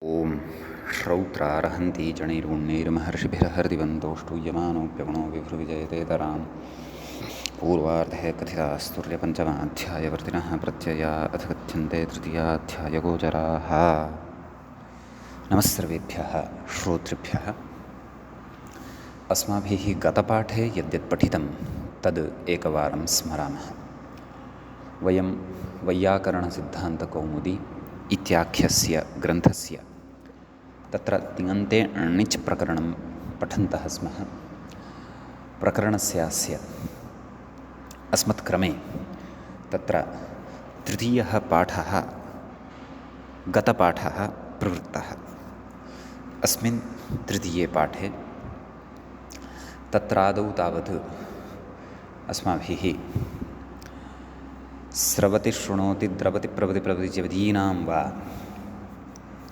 ॐ श्रौत्रार्हन्ति जणैर्गुण्यैर्महर्षिभिर्हरिदिवन्तोष्टूयमानोऽप्यगुणो विभ्रुविजयतेतरां पूर्वार्धे कथितास्तुर्यपञ्चमाध्यायवर्तिनः प्रत्यया अथ कथ्यन्ते तृतीयाध्यायगोचराः। नमः सर्वेभ्यः श्रोतृभ्यः। अस्माभिः गतपाठे यद्यत् पठितं तद् एकवारं स्मरामः। वयं वैयाकरणसिद्धान्तकौमुदी इत्याख्यस्य ग्रन्थस्य तत्र तिङन्ते णिच् प्रकरणं पठन्तः स्मः। प्रकरणस्यास्य अस्मत्क्रमे तत्र तृतीयः पाठः गतपाठः प्रवृत्तः। अस्मिन् तृतीये पाठे तत्रादौ तावत् अस्माभिः स्रवति शृणोति द्रवति प्रवति प्रवति जवतीनां वा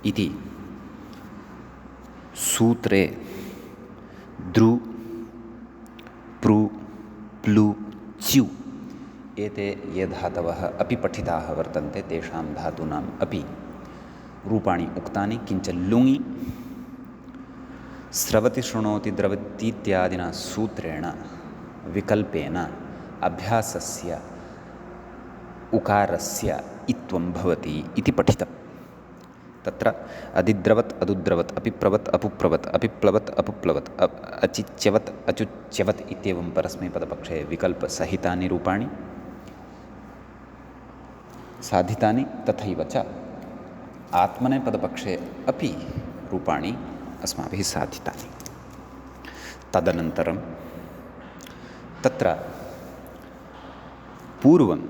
इति सूत्रे दृ पृ प्लु च्यु एते ये धातवः अपि पठिताः वर्तन्ते तेषां धातूनाम् अपि रूपाणि उक्तानि। किञ्च लुङि स्रवति शृणोति द्रवतीत्यादिना सूत्रेण विकल्पेन अभ्यासस्य उकारस्य इत्वं भवति इति पठितम्। तत्र अधिद्रवत् अदुद्रवत् अपिप्रवत् अपुप्रवत् अपिप्लवत् अपुप्लवत् अचिच्यवत् अचुच्यवत् इत्येवं परस्मैपदपक्षे विकल्पसहितानि रूपाणि साधितानि, तथैव च आत्मनेपदपक्षे अपि रूपाणि अस्माभिः साधितानि। तदनन्तरं तत्र पूर्वं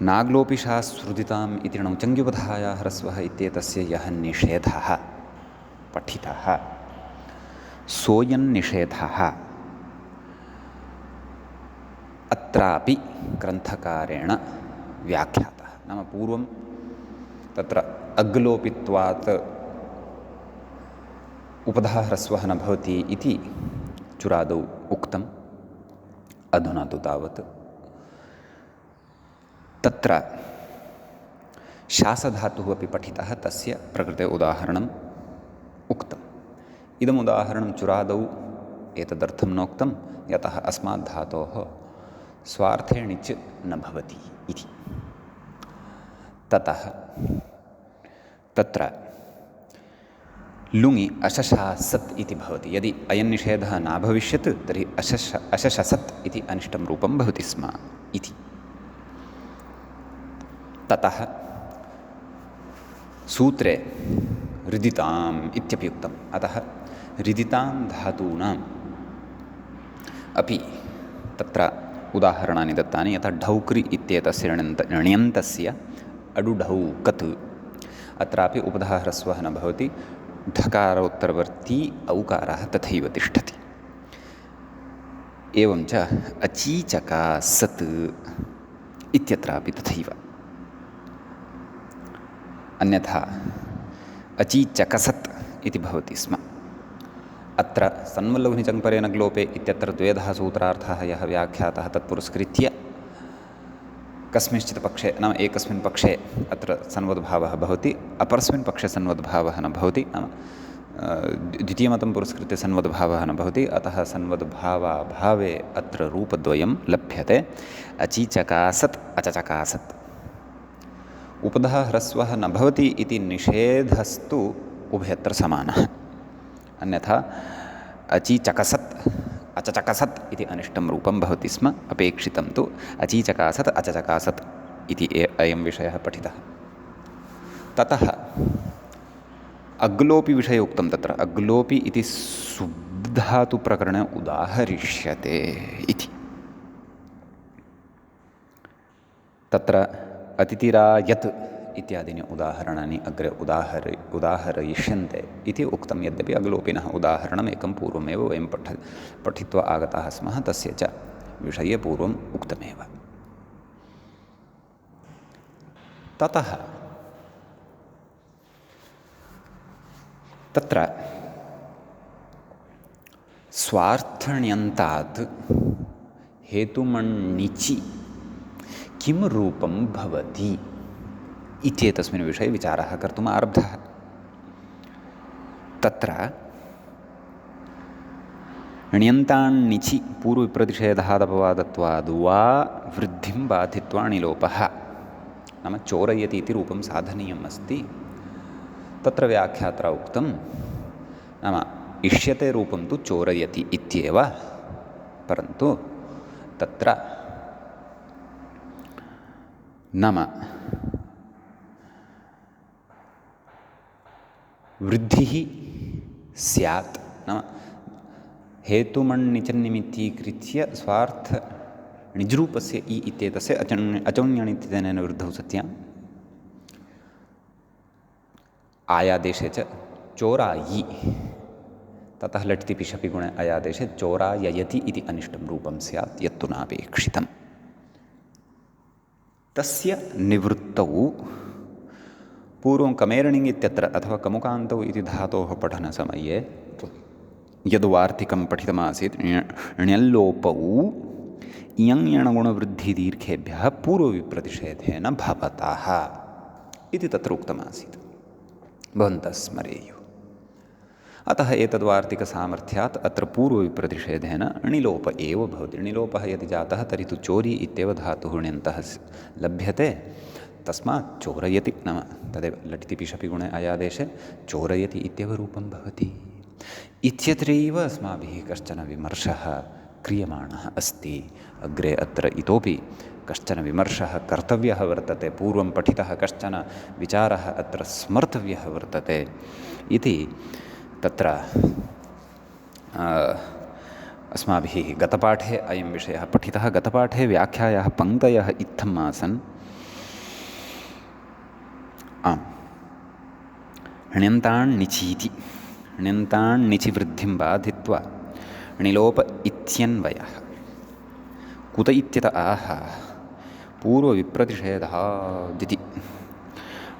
नाग्लोपिशा श्रुदिताम् इति णौचङ्ग्युपधायाः ह्रस्वः इत्येतस्य यः निषेधः पठितः सोऽयन्निषेधः अत्रापि ग्रन्थकारेण व्याख्यातः। नाम पूर्वं तत्र अग्लोपित्वात् उपधः ह्रस्वः न भवति इति चुरादौ उक्तम्। अधुना तु तावत् तत्र शासधातुः अपि पठितः, तस्य प्रकृते उदाहरणम् उक्तम्। इदम् उदाहरणं चुरादौ एतदर्थं नोक्तं यतः अस्मात् धातोः स्वार्थे णिच् न भवति इति। ततः तत्र लुङि अशशासत् इति भवति। यदि अयं निषेधः न भविष्यत् तर्हि अशशसत् इति अनिष्टं रूपं भवति स्म इति। ततः सूत्रे रिदिताम् इत्यपि उक्तम्। अतः रिदितां धातूनाम् अपि तत्र उदाहरणानि दत्तानि। यथा ढौक्रि इत्येतस्य ण्यन्तस्य अडुढौकत् अत्रापि उपधः ह्रस्वः न भवति, ढकारोत्तरवर्ती औकारः तथैव तिष्ठति। एवं च अचीचकासत् इत्यत्रापि तथैव। अन्यथा अचीचकसत् इति भवति स्म। अत्र सन्वल्लघुनिचङ्परेण ग्लोपे इत्यत्र द्वेधः सूत्रार्थः यः व्याख्यातः तत्पुरस्कृत्य कस्मिंश्चित् पक्षे नाम एकस्मिन् पक्षे अत्र सन्वद्भावः भवति, अपरस्मिन् पक्षे सन्वद्भावः न भवति। नाम द्वितीयमतं पुरस्कृत्य सन्वद्भावः न भवति। अतः सन्वद्भावाभावे अत्र रूपद्वयं लभ्यते, अचीचकासत् अचचकासत्। उपधः ह्रस्वः न भवति इति निषेधस्तु उभयत्र समानः। अन्यथा अचीचकसत् अचचकसत् इति अनिष्टं रूपं भवति स्म। अपेक्षितं तु अचीचकासत् अचचकासत् इति अयं विषयः पठितः। ततः अग्लोपि विषये उक्तं। तत्र अग्लोपि इति सुब्धातुप्रकरणे उदाहरिष्यते इति। तत्र अतिथिरायत् इत्यादीनि उदाहरणानि अग्रे उदाहरयिष्यन्ते इति उक्तं। यद्यपि अग्लोपिनः उदाहरणम् एकं पूर्वमेव वयं पठित्वा आगताः स्मः, तस्य च विषये पूर्वम् उक्तमेव। ततः तत्र स्वार्थण्यन्तात् हेतुमण्णिचि किं रूपं भवति इत्येतस्मिन् विषये विचारः कर्तुम् आरब्धः। तत्र ण्यन्ताण्णिचि पूर्वविप्रतिषेधादपवादत्वाद् वा वृद्धिं बाधित्वा णिलोपः, नाम चोरयति इति रूपं साधनीयम् अस्ति। तत्र व्याख्यात्रा उक्तं, नाम इष्यते रूपं तु चोरयति इत्येव, परन्तु तत्र नाम वृद्धिः स्यात्, नाम हेतुमण्निचन्निमित्तीकृत्य स्वार्थ निजरूपस्य इ इत्येतस्य अचौण्यनित्यनेन वृद्धौ सत्याम् आयादेशे च चोरायि, ततः लट्तिपि शपि गुणे आयादेशे चोराययति इति अनिष्टं रूपं स्यात् यत्तु नापेक्षितम्। तस्य निवृत्तौ पूर्वं कमेरणिङ् इत्यत्र अथवा कमुकान्तौ इति धातोः पठनसमये यद् वार्तिकं पठितमासीत् ण्यल्लोपौ इयङ्यणगुणवृद्धिदीर्घेभ्यः पूर्वविप्रतिषेधेन भवतः इति तत्र उक्तमासीत्, भवन्तः स्मरेयुः। अतः एतद्वार्तिकसामर्थ्यात् अत्र पूर्वविप्रतिषेधेन णिलोप एव भवति। णिलोपः यदि जातः तर्हि तु चोरी इत्येव धातुः ण्यन्तः लभ्यते, तस्मात् चोरयति, नाम तदेव लटितिपि शपि गुणे आयादेशे चोरयति इत्येव रूपं भवति इत्यत्रैव अस्माभिः कश्चन विमर्शः क्रियमाणः अस्ति। अग्रे अत्र इतोपि कश्चन विमर्शः कर्तव्यः वर्तते, पूर्वं पठितः कश्चन विचारः अत्र स्मर्तव्यः वर्तते इति तत्र अस्माभिः गतपाठे अयं विषयः पठितः। गतपाठे व्याख्यायाः पङ्क्तयः इत्थम् आसन्। ण्यन्ताण्णिचीति, ण्यन्ताण्णिचि वृद्धिं बाधित्वा णिलोप इत्यन्वयः कुत इत्यत आह पूर्वविप्रतिषेधादिति।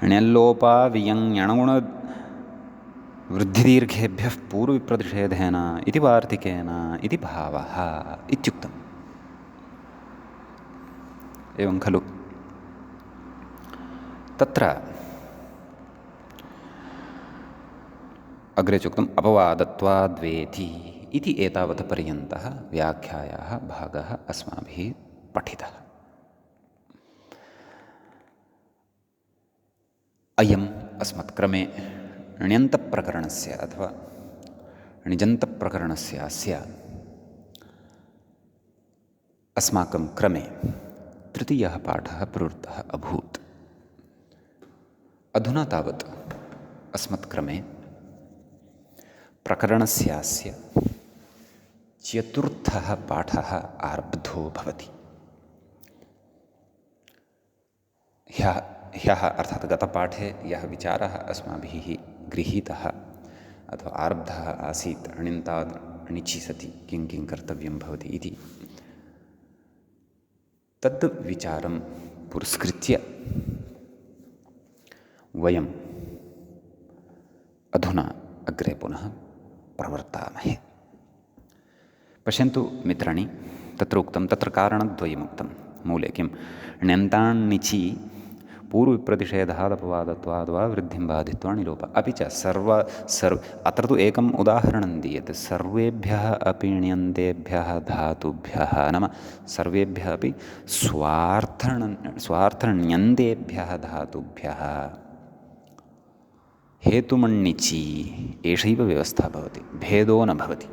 ण्यल्लोपावियङ्यणगुणवृद्धिदीर्घेभ्यः पूर्वविप्रतिषेधेन इति वार्तिकेन इति भावः इत्युक्तम्। एवं खलु? तत्र अग्रे चोक्तम् अपवादत्वाद्वेति इति एतावत् पर्यन्तः व्याख्यायाः भागः अस्माभिः पठितः। अयम् अस्मत्क्रमे ण्यन्तप्रकरणस्य अथवा णिजन्तप्रकरणस्यास्य अस्माकं क्रमे तृतीयः पाठः प्रवृत्तः अभूत्। अधुना तावत् अस्मत्क्रमे प्रकरणस्यास्य चतुर्थः पाठः आरब्धो भवति। ह्यः अर्थात् गतपाठे यः विचारः अस्माभिः गृहीतः अथवा आरब्धः आसीत्, णिन्ताद् णिचि सति किं किं कर्तव्यं भवति इति, तद् विचारं पुरस्कृत्य वयम् अधुना अग्रे पुनः प्रवर्तामहे। पश्यन्तु मित्राणि, तत्र उक्तं, तत्र कारणद्वयमुक्तं मूले किं ण्यन्ताण्णिचि पूर्वविप्रतिषेधादपवादत्वाद् वा वृद्धिं बाधित्वा णिलोप। अपि च अत्र तु एकम् उदाहरणं दीयते, सर्वेभ्यः अपि ण्यन्तेभ्यः धातुभ्यः, नाम सर्वेभ्यः अपि स्वार्थण्यन्तेभ्यः धातुभ्यः हेतुमण्णिचि एषैव व्यवस्था भवति, भेदो न भवति।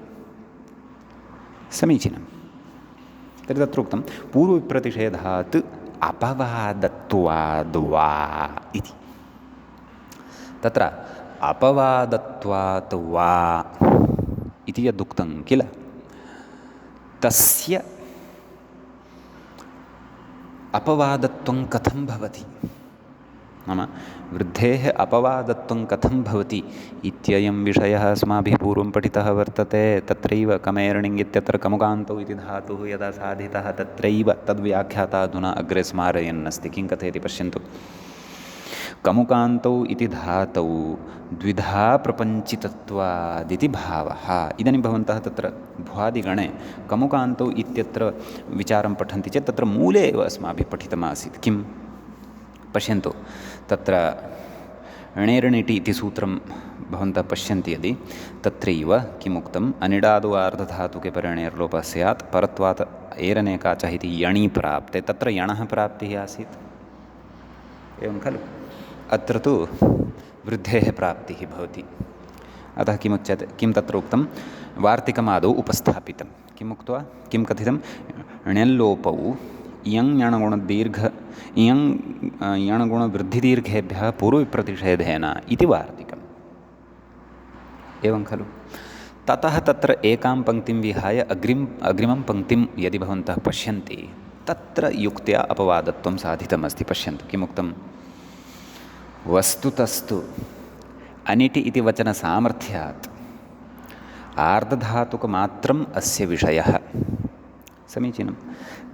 समीचीनं। तर्हि तत्र उक्तं पूर्वविप्रतिषेधात् अपवादत्वाद् वा इति। तत्र अपवादत्वात् वा इति यदुक्तं किल, तस्य अपवादत्वं कथं भवति, नाम वृद्धेः अपवादत्वं कथं भवति इत्ययं विषयः अस्माभिः पूर्वं पठितः वर्तते। तत्रैव कमेर्णिङ् इत्यत्र कमुकान्तौ इति धातुः यदा साधितः तत्रैव तद्व्याख्याता अधुना अग्रे स्मारयन्नस्ति। किं कथयति पश्यन्तु। कमुकान्तौ इति धातौ द्विधा प्रपञ्चितत्वादिति भावः। इदानीं भवन्तः तत्र भ्वादिगणे कमुकान्तौ इत्यत्र विचारं पठन्ति चेत् तत्र मूले एव अस्माभिः पठितमासीत्। किं पश्यन्तु, तत्र णेरणिटि इति सूत्रं भवन्तः पश्यन्ति यदि तत्रैव किमुक्तम् अनिडादौ आर्धधातुके परिणेर्लोपः स्यात् परत्वात् एरनेकाचः इति यणि प्राप्ते तत्र यणः प्राप्तिः आसीत् एवं खलु अत्र तु वृद्धेः प्राप्तिः भवति अतः किमुच्यते किं तत्र उक्तं वार्तिकमादौ उपस्थापितं किम् उक्त्वा किं कथितं ण्यल्लोपौ इयं यणगुणवृद्धिदीर्घेभ्यः पूर्वविप्रतिषेधेन इति वार्तिकम् एवं खलु ततः तत्र एकां पङ्क्तिं विहाय अग्रिमं पङ्क्तिं यदि भवन्तः पश्यन्ति तत्र युक्त्या अपवादत्वं साधितमस्ति पश्यन्तु किमुक्तं वस्तुतस्तु अनिटि इति वचनसामर्थ्यात् आर्धधातुकमात्रम् अस्य विषयः समीचीनं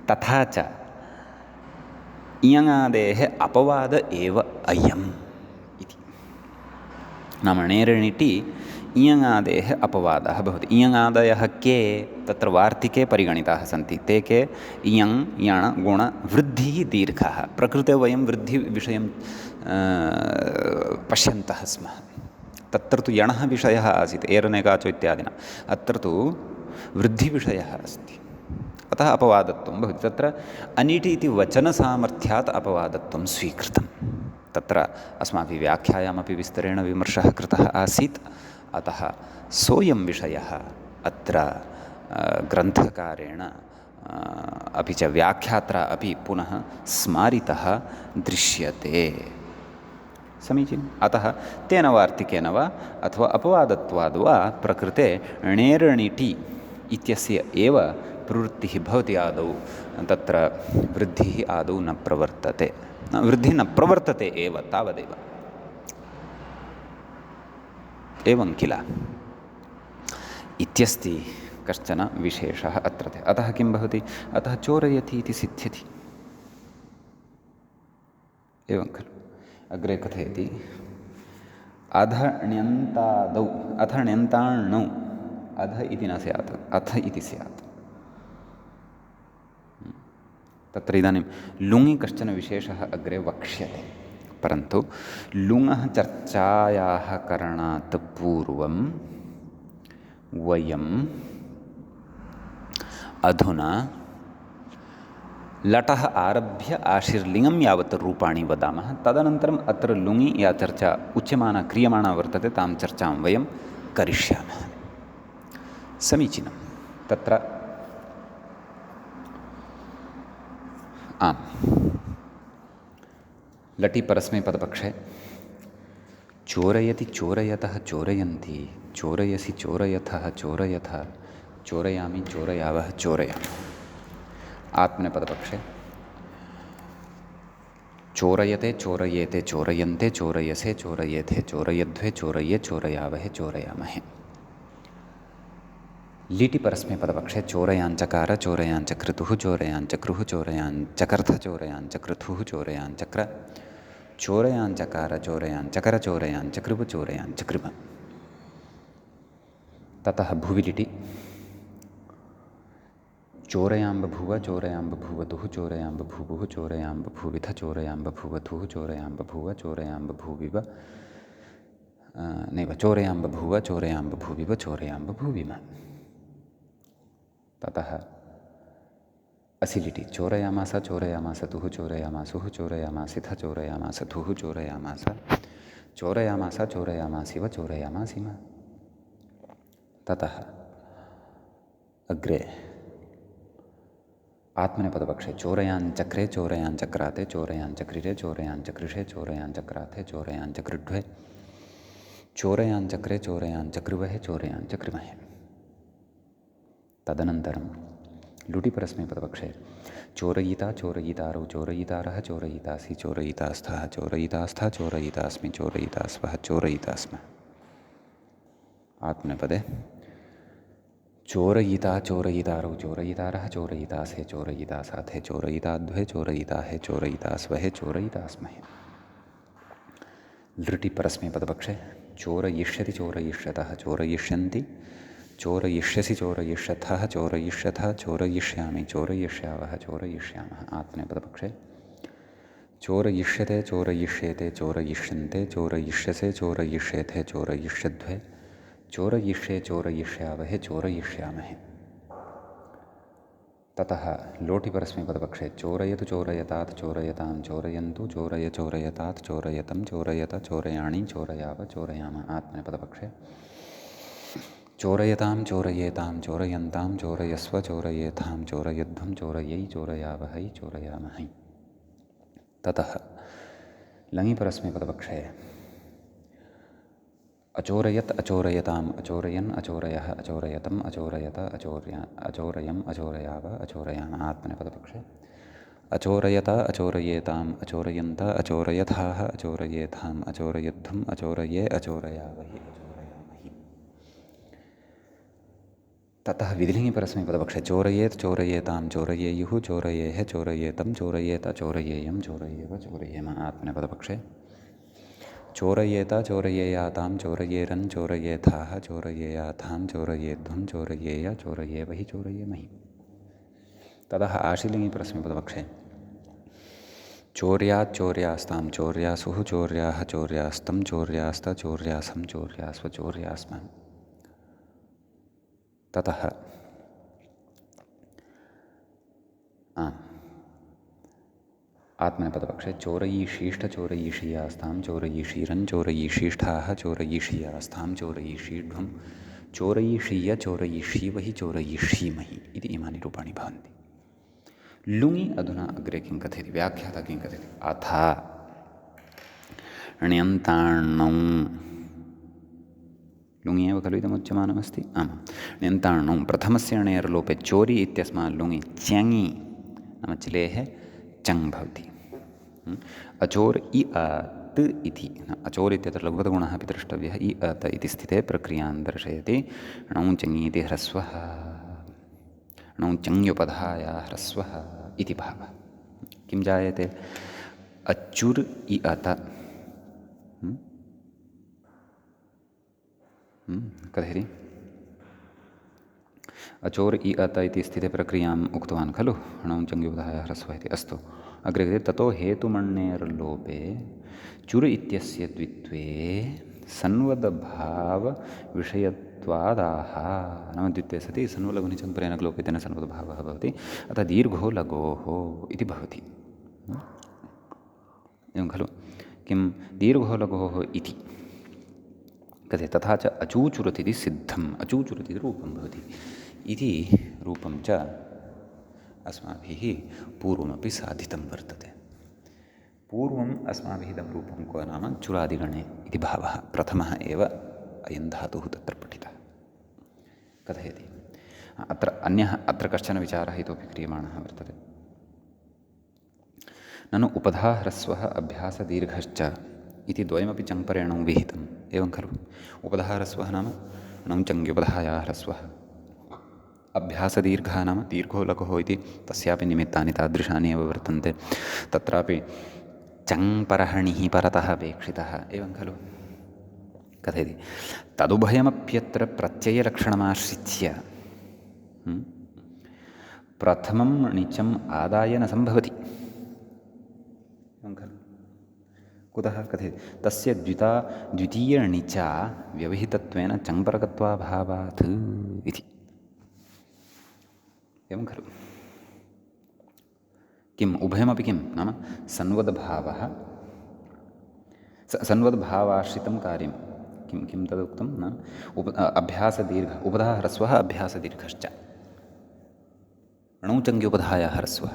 तथा च इयङादेः अपवाद एव अयम् इति नाम णेरणिटि इयङादेः अपवादः भवति इयङादयः के तत्र वार्तिके परिगणिताः सन्ति ते के इयङ यण गुण वृद्धिः दीर्घः प्रकृते वयं वृद्धिविषयं पश्यन्तः स्मः तत्र तु यणः विषयः आसीत् एरनेकाचो इत्यादिना अत्र तु वृद्धिविषयः अस्ति अतः अपवादत्वं भवति तत्र अनिटि इति वचनसामर्थ्यात् अपवादत्वं स्वीकृतं तत्र अस्माभिः व्याख्यायामपि विस्तरेण विमर्शः कृतः आसीत् अतः सोऽयं विषयः अत्र ग्रन्थकारेण अपि च व्याख्यात्रा अपि पुनः स्मारितः दृश्यते समीचीनम् अतः तेन वार्तिकेन वा अथवा अपवादत्वाद् वा प्रकृते णेरणिटि इत्यस्य एव प्रवृत्तिः भवति आदौ तत्र वृद्धिः आदौ न प्रवर्तते वृद्धिः न प्रवर्तते एव तावदेव एवं किल इत्यस्ति कश्चन विशेषः अत्र अतः किं भवति अतः चोरयति इति सिद्ध्यति एवं खलु अग्रे कथयति अधण्यन्तादौ अधण्यन्ताण्णौ अध इति न स्यात् अथ इति स्यात् तत्र इदानीं लुङि कश्चन विशेषः अग्रे वक्ष्यते परन्तु लुङः चर्चायाः करणात् पूर्वं वयम् अधुना लटः आरभ्य आशीर्लिङ्गं यावत् रूपाणि वदामः तदनन्तरम् अत्र लुङि या चर्चा उच्यमाना क्रियमाणा वर्तते तां चर्चां वयं करिष्यामः समीचीनं तत्र आम् लटि परस्मैपदपक्षे चोरयति चोरयतः चोरयन्ति चोरयसि चोरयथः चोरयथ चोरयामि चोरयावः चोरयामः आत्मनेपदपक्षे चोरयते चोरयेते चोरयन्ते चोरयसे चोरयेथे चोरयध्वे चोरये चोरयावहे चोरयामहे लीटि परस्मैपदपक्षे चोरयाञ्चकार चोरयाञ्चकृतुः चोरयाञ्चक्रुः चोरयाञ्चकर्थ चोरयाञ्चकृतुः चोरयाञ्चक्र चोरयाञ्चकार चोरयाञ्चकर चोरयाञ्चकृप चोरयाञ्चकृप ततः भुवि लिटि चोरयाम्बभुव चोरयाम्बभुवतुः चोरयाम्बभुवुः चोरयाम्बभुविथ चोरयाम्बभुवतुः चोरयाम्बभुव चोरयाम्बभुविव नैव चोरयाम्बभुव चोरयाम्बभुविव चोरयाम्बभुविम ततः असिलिटि चोरयामास चोरयामासतुः चोरयामासुः चोरयामासिथ चोरयामासथुः चोरयामास चोरयामास चोरयामासिव चोरयामासिम ततः अग्रे आत्मनेपदपक्षे चोरयाञ्चक्रे चोरयाञ्चक्राते चोरयाञ्चक्रिरे चोरयाञ्चकृषे चोरयाञ्चक्राथे चोरयाञ्चकृढ्वे चोरयाञ्चक्रे चोरयाञ्चकृवहे चोरयाञ्चकृमहे तदनन्तरं लुटि परस्मैपदपक्षे चोरयिता चोरयितारौ चोरयितारः चोरयितासि चोरयितास्थः चोरयितास्थ चोरयितास्मि चोरयितास्वः चोरयितास्म आत्मनेपदे चोरयिता चोरयितारौ चोरयितारः चोरयितासे चोरयितासाथे चोरयिताध्वे चोरयिताहे चोरयितास्वहे चोरयितास्महे लृटि परस्मैपदपक्षे चोरयिष्यति चोरयिष्यतः चोरयिष्यन्ति चोरयिष्यसि चोरयिष्यथः चोरयिष्यथ चोरयिष्यामि चोरयिष्यावः चोरयिष्यामः आत्मनेपदपक्षे चोरयिष्यते चोरयिष्येते चोरयिष्यन्ते चोरयिष्यसे चोरयिष्येथे चोरयिष्यध्वे चोरयिष्ये चोरयिष्यावहे चोरयिष्यामहे। ततः लोटि परस्मैपदपक्षे चोरयतु चोरयतात् चोरयतां चोरयन्तु चोरय चोरयतात् चोरयतं चोरयत चोरयाणि चोरयाव चोरयाम आत्मनेपदपक्षे चोरयतां चोरयेतां चोरयन्तां चोरयस्व चोरयेथां चोरयध्वं चोरयै चोरयावहै चोरयामहै। ततः लङि परस्मैपदपक्षे अचोरयत् अचोरयताम् अचोरयन् अचोरयः अचोरयतम् अचोरयत अचोरयम् अचोरयाव अचोरयाम आत्मनेपदपक्षे अचोरयत अचोरयेताम् अचोरयन्त अचोरयथाः अचोरयेथाम् अचोरयध्वम् अचोरये अचोरयावहि अचोरयामहि। ततः विधिलिङि परस्मैपदपक्षे चोरयेत् चोरयेतां चोरयेयुः चोरयेः चोरयेतं चोरयेत चोरयेयं चोरयेव चोरयेम आत्मनेपदपक्षे चोरयेत चोरयेयातां चोरयेरन् चोरयेथाः चोरयेयाथां चोरयेध्वं चोरयेय चोरयेवहि चोरयेमहि। ततः आशीलिङि परस्मैपदपक्षे चोर्यात् चोर्यास्तां चोर्यासुः चोर्याः चोर्यास्तं चोर्यास्त चोर्यासं चोर्यास्व चोर्यास्म। ततः आत्मनेपदपक्षे चोरयीषीष्ठचोरयीषीयास्तां चोरयीषीरन् चोरयीषीष्ठाः चोरयीषीयास्तां चोरयीषीढ्वं चोरयीषीय चोरयीषीवहि चोरयीषीमहि इति इमानि रूपाणि भवन्ति। लुङि अधुना अग्रे किं कथयति, व्याख्याता किं कथयति, अथ ण्यन्ताण्णौ लुङि एव खलु इदमुच्यमानमस्ति। आम्, ण्यन्ताण्णौ प्रथमस्य णेर् लोपे चोरि इत्यस्मात् लुङि च्यङि नाम चिलेः चङ् भवति। अचोर् इ अत् इति, अचोर् इत्यत्र लघुपदगुणः अपि द्रष्टव्यः। इ अत इति स्थिते प्रक्रियां दर्शयति। णौ चङि इति ह्रस्वः, णौ चङ्युपधाया ह्रस्वः इति भावः। किं जायते, अच्चुर् इ अत कथयति, अचोर् इ अत इति स्थिते प्रक्रियाम् उक्तवान् खलु, णौ चङ्युपधाया ह्रस्वः इति। अस्तु, अग्रे कथयति ततो हेतुमण्णेर्लोपे चुर् इत्यस्य द्वित्वे सन्वद्भावविषयत्वादाह नाम द्वित्वे सति सन्वलघुनिचङ्परेण लोपेतेन सन्वद्भावः भवति। अतः दीर्घो लघोः इति भवति। एवं खलु, किं दीर्घो लघोः इति कथयति। तथा च अचूचुरत् इति सिद्धम्, अचूचुरत् इति रूपं भवति। इति रूपं च अस्माभिः पूर्वमपि साधितं वर्तते। पूर्वम् अस्माभिः इदं रूपं को नाम चुरादिगणे इति भावः प्रथमः एव अयं धातुः तत्र पठितः। कथयति अत्र कश्चन विचारः इतोपि क्रियमाणः वर्तते। ननु उपधा ह्रस्वः अभ्यासदीर्घश्च इति द्वयमपि चङ्परेणौ विहितम्। एवं खलु, उपधा ह्रस्वः नाम णौ चङ्ग्युपधाया ह्रस्वः, अभ्यासदीर्घः नाम दीर्घो लघुः इति तस्यापि निमित्तानि तादृशानि एव वर्तन्ते। तत्रापि चङ्परहणिः परतः अपेक्षितः। एवं खलु, कथयति तदुभयमप्यत्र प्रत्ययलक्षणमाश्रित्य प्रथमं णिचम् आदाय न सम्भवति। एवं खलु, कुतः कथयति तस्य द्वितीयणिचा व्यवहितत्वेन चङ्परकत्वाभावात् इति। एवं खलु, किम् उभयमपि किं नाम सन्वद्भावः, सन्वद्भावाश्रितं कार्यं किं तदुक्तं न अभ्यासदीर्घ उपधा ह्रस्वः अभ्यासदीर्घश्च, णौ चङ्ग्युपधाया ह्रस्वः,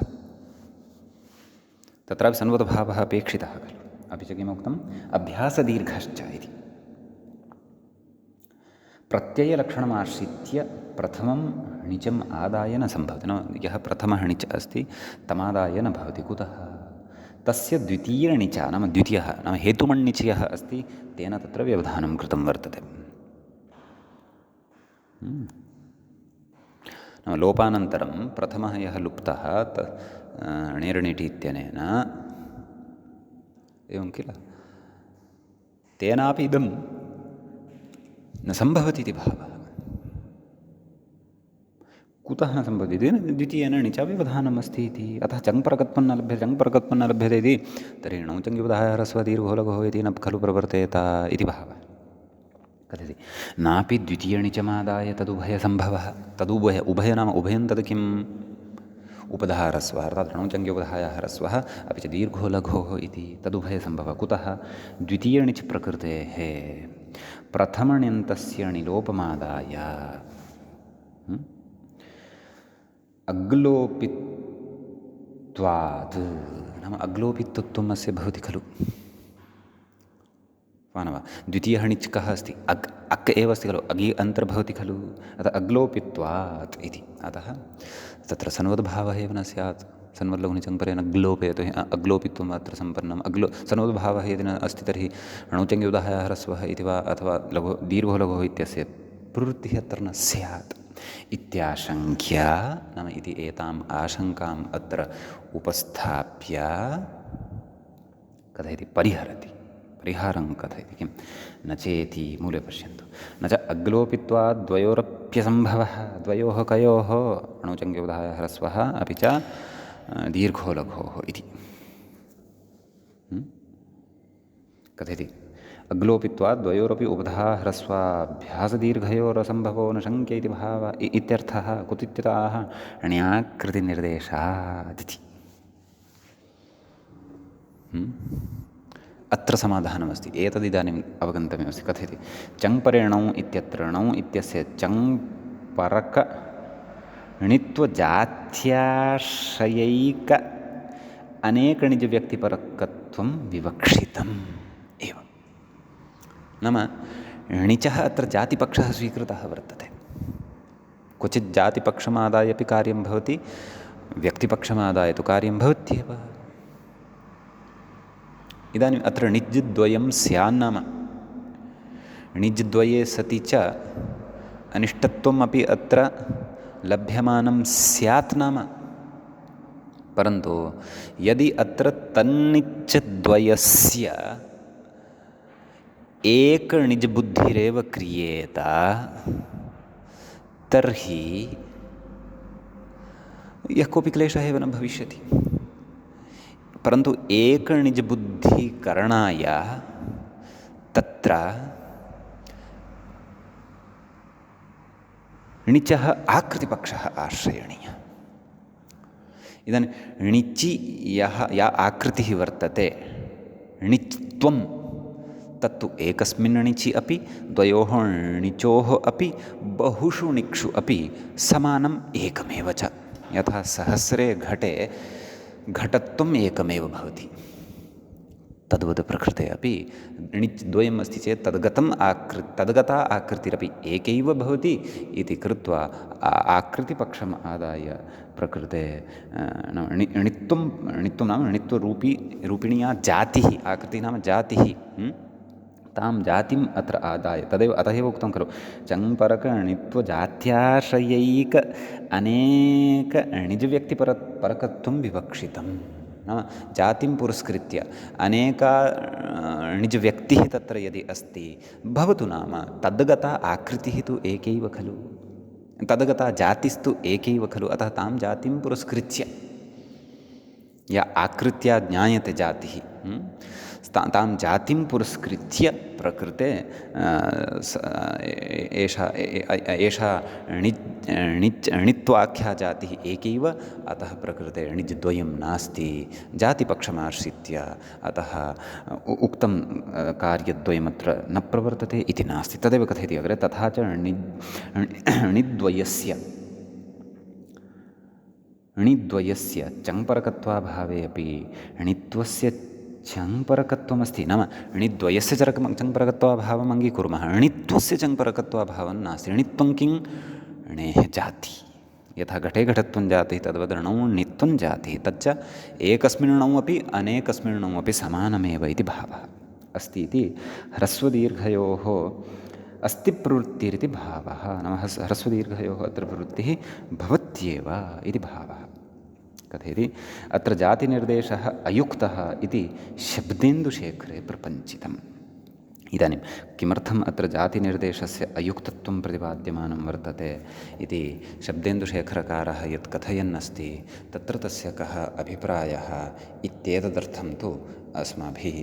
तत्रापि सन्वद्भावः अपेक्षितः खलु। अपि च किमुक्तम् अभ्यासदीर्घश्च इति। प्रत्ययलक्षणमाश्रित्य प्रथमं णिचम् आदाय न सम्भवति। नाम यः प्रथमः णिच अस्ति तमादाय न भवति। कुतः, तस्य द्वितीयणिचा नाम द्वितीयः नाम हेतुमण्णिचयः अस्ति, तेन तत्र व्यवधानं कृतं वर्तते। नाम लोपानन्तरं प्रथमः यः लुप्तः णेर्णिटि इत्यनेन, एवं किल, तेनापि इदं न सम्भवति इति भावः। कुतः न सम्भवति द्वितीयेन णिच व्यवधानम् अस्ति इति। अतः चङ्परकत्वं न लभ्यते, चङ्परकत्वं न लभ्यते इति तर्हि णौ चङ्ग्युपधाय ह्रस्व दीर्घो लघुः इति न खलु प्रवर्तेत इति भावः। कथयति नापि द्वितीयणिचमादाय तदुभयसम्भवः। उभय नाम उभयं तद् किम्? उपधा ह्रस्वः, अर्थात् णौ चङ्ग्युपधाय ह्रस्वः अपि च दीर्घो लघोः इति तदुभयसम्भवः। कुतः? द्वितीयणिच् प्रकृतेः प्रथमण्यन्तस्य णिलोपमादाय अग्लोपित्वात्, नाम अग्लोपित्वत्वम् अस्य भवति खलु वा न वा? द्वितीयः णिच् कः अस्ति? अक् एव अस्ति खलु, अगि अन्तर्भवति खलु, अतः अग्लोपित्वात् इति। अतः तत्र सन्वद्भावः एव न स्यात्। सन्वल्लघुनिचङ्परेण ग्लोपयतु अग्लोपित्वम् अत्र सम्पन्नम्। सन्वद्भावः यदि न अस्ति तर्हि णौचङ्ग्युपधाय ह्रस्वः इति वा अथवा दीर्घो लघुः इत्यस्य प्रवृत्तिः अत्र न स्यात् इत्याशङ्क्या, नाम इति एताम् आशङ्काम् अत्र उपस्थाप्य कथयति परिहरति। परिहारं कथयति किं? न चेति मूले पश्यन्तु। न च अग्लोपित्वात् द्वयोरप्यसम्भवः, द्वयोः कयोः? णौचङ्ग्युपधाय ह्रस्वः अपि च दीर्घो लघोः इति। कथयति अग्लोपित्वात् द्वयोरपि उपधा ह्रस्वाभ्यासदीर्घयोरसम्भवो न शङ्क्य इति भावः इत्यर्थः। कुतित्यताः ण्या-कृतिनिर्देशात् इति। अत्र समाधानमस्ति, एतदिदानीम् अवगन्तव्यमस्ति। कथयति चङ्परेणौ इत्यत्र णौ इत्यस्य चङ्परक णित्वजात्याश्रयैक अनेकणिजव्यक्तिपरकत्वं विवक्षितम् एव। नाम णिचः अत्र जातिपक्षः स्वीकृतः वर्तते। क्वचित् जातिपक्षमादाय अपि कार्यं भवति, व्यक्तिपक्षमादाय तु कार्यं भवत्येव। इदानीम् अत्र णिज्द्वयं स्यान्नाम णिज्द्वये सति च अनिष्टत्वम् अपि अत्र लभ्यमानं स्यात् नाम। परन्तु यदि अत्र तन्निच्द्वयस्य एकणिजबुद्धिरेव क्रियेत तर्हि यः कोऽपि क्लेशः एव न भविष्यति। परन्तु एकणिजबुद्धिकरणाय तत्र णिचः आकृतिपक्षः आश्रयणीयः। इदानीं णिचि या आकृतिः वर्तते, णिच्त्वं तत्तु एकस्मिन् णिचि अपि द्वयोः णिचोः अपि बहुषु णिक्षु अपि समानम् एकमेव च। यथा सहस्रे घटे घटत्वम् एकमेव भवति, तद्वत् प्रकृते अपि णिच् द्वयम् अस्ति चेत् तद्गता आकृतिरपि एकैव भवति इति कृत्वा आकृतिपक्षम् आदाय प्रकृते णित्वं नाम णित्वरूपिणी या जातिः, आकृतिः नाम जातिः, तां जातिम् अत्र आदाय तदेव अतः एव उक्तं खलु चङ्परकणित्वजात्याश्रयैक अनेकणिजव्यक्तिपरकत्वं विवक्षितम्। नाम जातिं पुरस्कृत्य अनेका णिजव्यक्तिः तत्र यदि अस्ति भवतु, नाम तद्गता आकृतिः तु एकैव खलु, तद्गता जातिस्तु एकैव खलु। अतः तां जातिं पुरस्कृत्य या आकृत्या ज्ञायते जातिः, तां जातिं पुरस्कृत्य प्रकृते एषा णित्वाख्या जातिः एकैव। अतः प्रकृते णिज्द्वयं नास्ति जातिपक्षमाश्रित्य, अतः उक्तं कार्यद्वयमत्र न प्रवर्तते इति नास्ति। तदेव कथयति अग्रे। तथा च णिद्वयस्य चङ्परकत्वाभावे अपि णित्वस्य चङ्परकत्वमस्ति। नाम णिद्वयस्य चङ्परकत्वाभावम् अङ्गीकुर्मः, णित्वस्य चङ्परकत्वाभावं नास्ति। णित्वं किं? णेः जातिः। यथा घटे घटत्वं जातिः तद्वद् णौ णित्वं जातिः। तच्च एकस्मिन् णौ अपि अनेकस्मिन् णौ अपि समानमेव इति भावः अस्ति इति ह्रस्वदीर्घयोः अस्ति प्रवृत्तिरिति भावः। नाम ह्रस्वदीर्घयोः अत्र प्रवृत्तिः भवत्येव इति भावः। कथयति अत्र जातिनिर्देशः अयुक्तः इति शब्देन्दुशेखरे प्रपञ्चितम्। इदानीं किमर्थम् अत्र जातिनिर्देशस्य अयुक्तत्वं प्रतिपाद्यमानं वर्तते इति शब्देन्दुशेखरकारः यत् कथयन् अस्ति तत्र तस्य कः अभिप्रायः इत्येतदर्थं तु अस्माभिः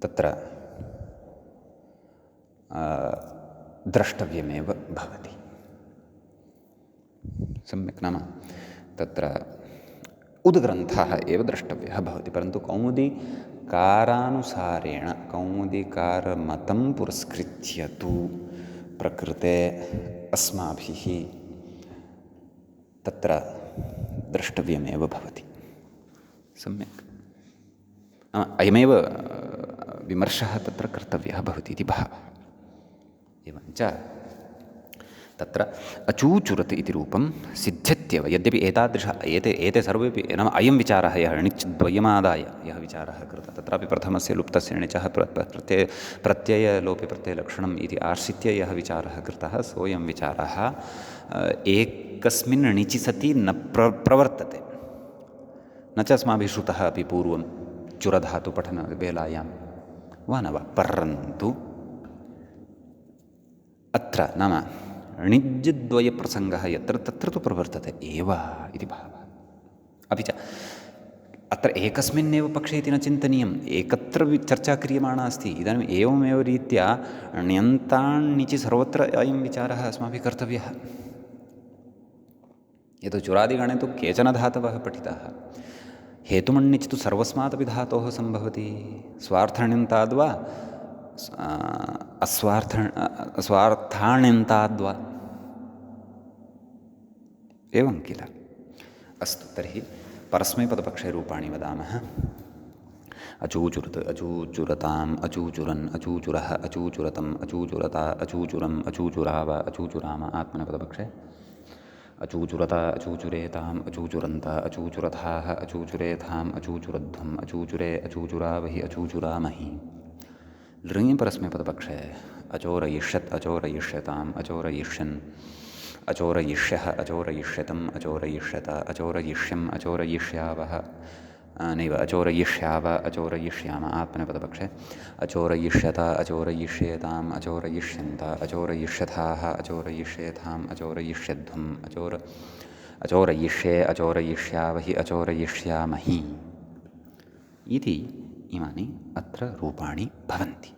तत्र द्रष्टव्यमेव भवति। सम्यक्, नाम तत्र उद्ग्रन्थः एव द्रष्टव्यः भवति, परन्तु कौमुदीकारानुसारेण कौमुदीकारमतं पुरस्कृत्य तु प्रकृते अस्माभिः तत्र द्रष्टव्यमेव भवति। सम्यक्, नाम अयमेव विमर्शः तत्र कर्तव्यः भवति इति भावः। एवञ्च तत्र अचूचुरत् इति रूपं सिद्ध्यत्येव, यद्यपि एते सर्वेपि, नाम अयं विचारः यः णिच्द्वयमादाय यः विचारः कृतः तत्रापि प्रथमस्य लुप्तस्य णिचः प्रत्ययलोपे प्रत्ययलक्षणम् इति आश्रित्य यः विचारः कृतः सोऽयं विचारः एकस्मिन् णिचि सति न प्रवर्तते, न च अस्माभिः श्रुतः अपि पूर्वं चुरधातुपठनवेलायां वा न वा, परन्तु अत्र नाम णिज्द्वयप्रसङ्गः यत्र तत्र तु प्रवर्तते एव इति भावः। अपि च अत्र एकस्मिन्नेव पक्षे इति न चिन्तनीयम्, एकत्र चर्चा क्रियमाणा अस्ति। इदानीम् एवमेव रीत्या ण्यन्ताण्णिचि सर्वत्र अयं विचारः अस्माभिः कर्तव्यः। यतो चुरादिगणे तु केचन धातवः पठिताः, हेतुमण्णिच् तु सर्वस्मादपि धातोः सम्भवति, स्वार्थण्यन्ताद्वा स्वार्थाण्यन्ताद्वा, एवं किल। अस्तु, तर्हि परस्मैपदपक्षे रूपाणि वदामः। अचूचुरत्, अचूचुरताम्, अचूचुरन्, अचूचुरः, अचूचुरतम्, अचूचुरता, अचूचुरम्, अचूचुराव, अचूचुराम। आत्मनेपदपक्षे अचूचुरता, अचूचुरेताम्, अचूचुरन्त, अचूचुरथाः, अचूचुरेथाम्, अचूचुरध्वम्, अचूचुरे, अचूचुरावहि, अचूचुरामहि। लृङ्परस्मैपदपक्षे अचोरयिष्यत्, अचोरयिष्यताम्, अचोरयिष्यन्, अचोरयिष्यः, अचोरयिष्यतम्, अचोरयिष्यत, अचोरयिष्यम्, अचोरयिष्यावः, नैव अचोरयिष्याव, अचोरयिष्याम। आत्मनेपदपक्षे अचोरयिष्यत, अचोरयिष्येताम्, अचोरयिष्यन्त, अचोरयिष्यथाः, अचोरयिष्येथाम्, अचोरयिष्यध्वम्, अचोरयिष्ये, अचोरयिष्यावहि, अचोरयिष्यामहि इति इमानि अत्र रूपाणि भवन्ति।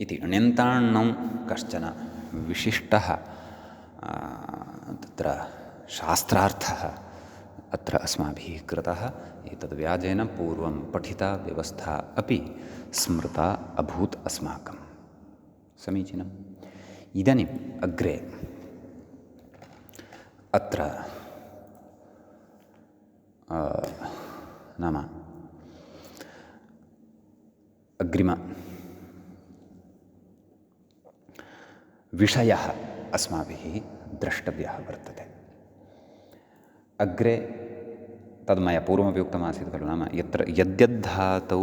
इति ण्यन्ताण्णौ कश्चन विशिष्टः तत्र शास्त्रार्थः अत्र अस्माभिः कृतः। एतद्व्याजेन पूर्वं पठिता व्यवस्था अपि स्मृता अभूत् अस्माकं। समीचीनम्। इदानीम् अग्रे अत्र नाम अग्रिमविषयः अस्माभिः द्रष्टव्यः वर्तते। अग्रे तद् मया पूर्वमपि उक्तमासीत् खलु, नाम यत्र यद्यद्धातौ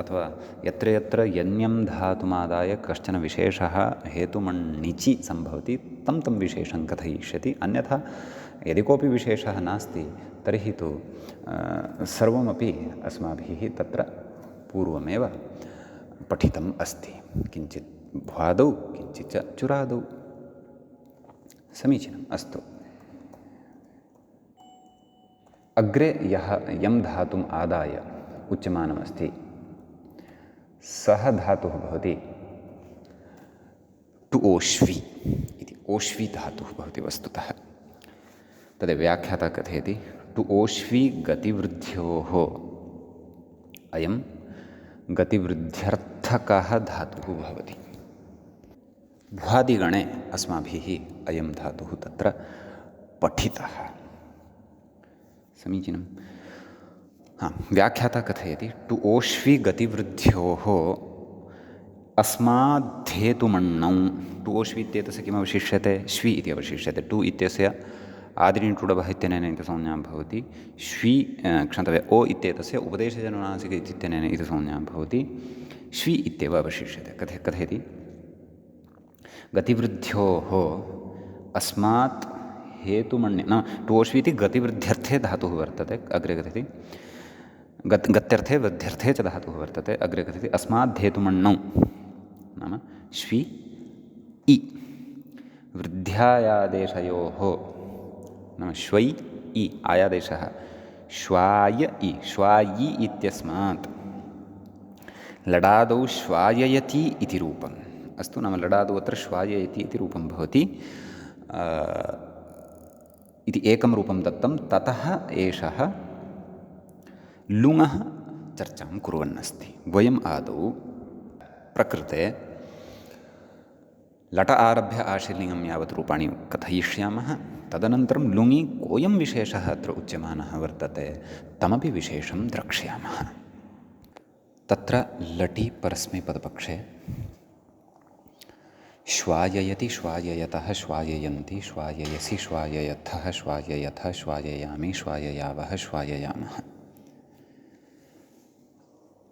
अथवा यत्र यत्र यन्यं धातुमादाय कश्चन विशेषः हेतुमण्णिचि सम्भवति तं तं विशेषं कथयिष्यति। अन्यथा यदि कोऽपि विशेषः नास्ति तर्हि तु सर्वमपि अस्माभिः तत्र पूर्वमेव पठितम् अस्ति, किञ्चित् भ्वादौ किञ्चित् च चुरादौ। समीचीनम्। अस्तु, अग्रे यं धातुम् आदाय उच्यमानमस्ति सः धातुः भवति टु ओष्वी इति। ओष्वी धातुः भवति वस्तुतः। तद् व्याख्याता कथयति टु ओष्वी गतिवृद्ध्योः अयं गतिवृद्ध्यर्थकः धातुः भवति। भ्वादिगणे अस्माभिः अयं धातुः तत्र पठितः। समीचीनम्। व्याख्याता कथयति टु ओष्वी गतिवृद्ध्योः अस्माद्धेतुमण्णौ। टु ओष्वी इत्येतस्य किमवशिष्यते? श्वी इति अवशिष्यते। टु इत्यस्य आदिनिटुडवः इत्यनेन इति संज्ञा भवति। श्वी क्षन्तव्य ओ इत्येतस्य उपदेशजनुनासिक इत्यनेन इति संज्ञा भवति। श्वी इत्येव अवशिष्यते। कथयति गतिवृद्ध्योः अस्मात् हेतुमण्य, नाम टु ओष्वी इति गतिवृद्ध्यर्थे धातुः वर्तते। अग्रे कथयति गत्यर्थे वध्यर्थे च धातुः वर्तते। अग्रे कथयति अस्माद्धेतुमण्णौ नाम श्वि इ वृद्ध्यायादेशयोः नाम श्वै इ आयादेशः श्वाय इ श्वायि इत्यस्मात् लडादौ श्वाययति इति रूपम्। अस्तु, नाम लडादौ अत्र श्वाययति इति रूपं भवति इति एकं रूपं दत्तं। ततः एषः लुङः चर्चां कुर्वन्नस्ति। वयम् आदौ प्रकृते लट आरभ्य आशीर्लिङ्गं यावत् रूपाणि कथयिष्यामः। तदनन्तरं लुङि कोऽयं विशेषः अत्र उच्यमानः वर्तते तमपि विशेषं द्रक्ष्यामः। तत्र लटि परस्मैपदपक्षे श्वाययति श्वाययतः श्वाययन्ति श्वाययसि श्वाययथः श्वाययथ श्वाययामि श्वाययावः श्वाययामः।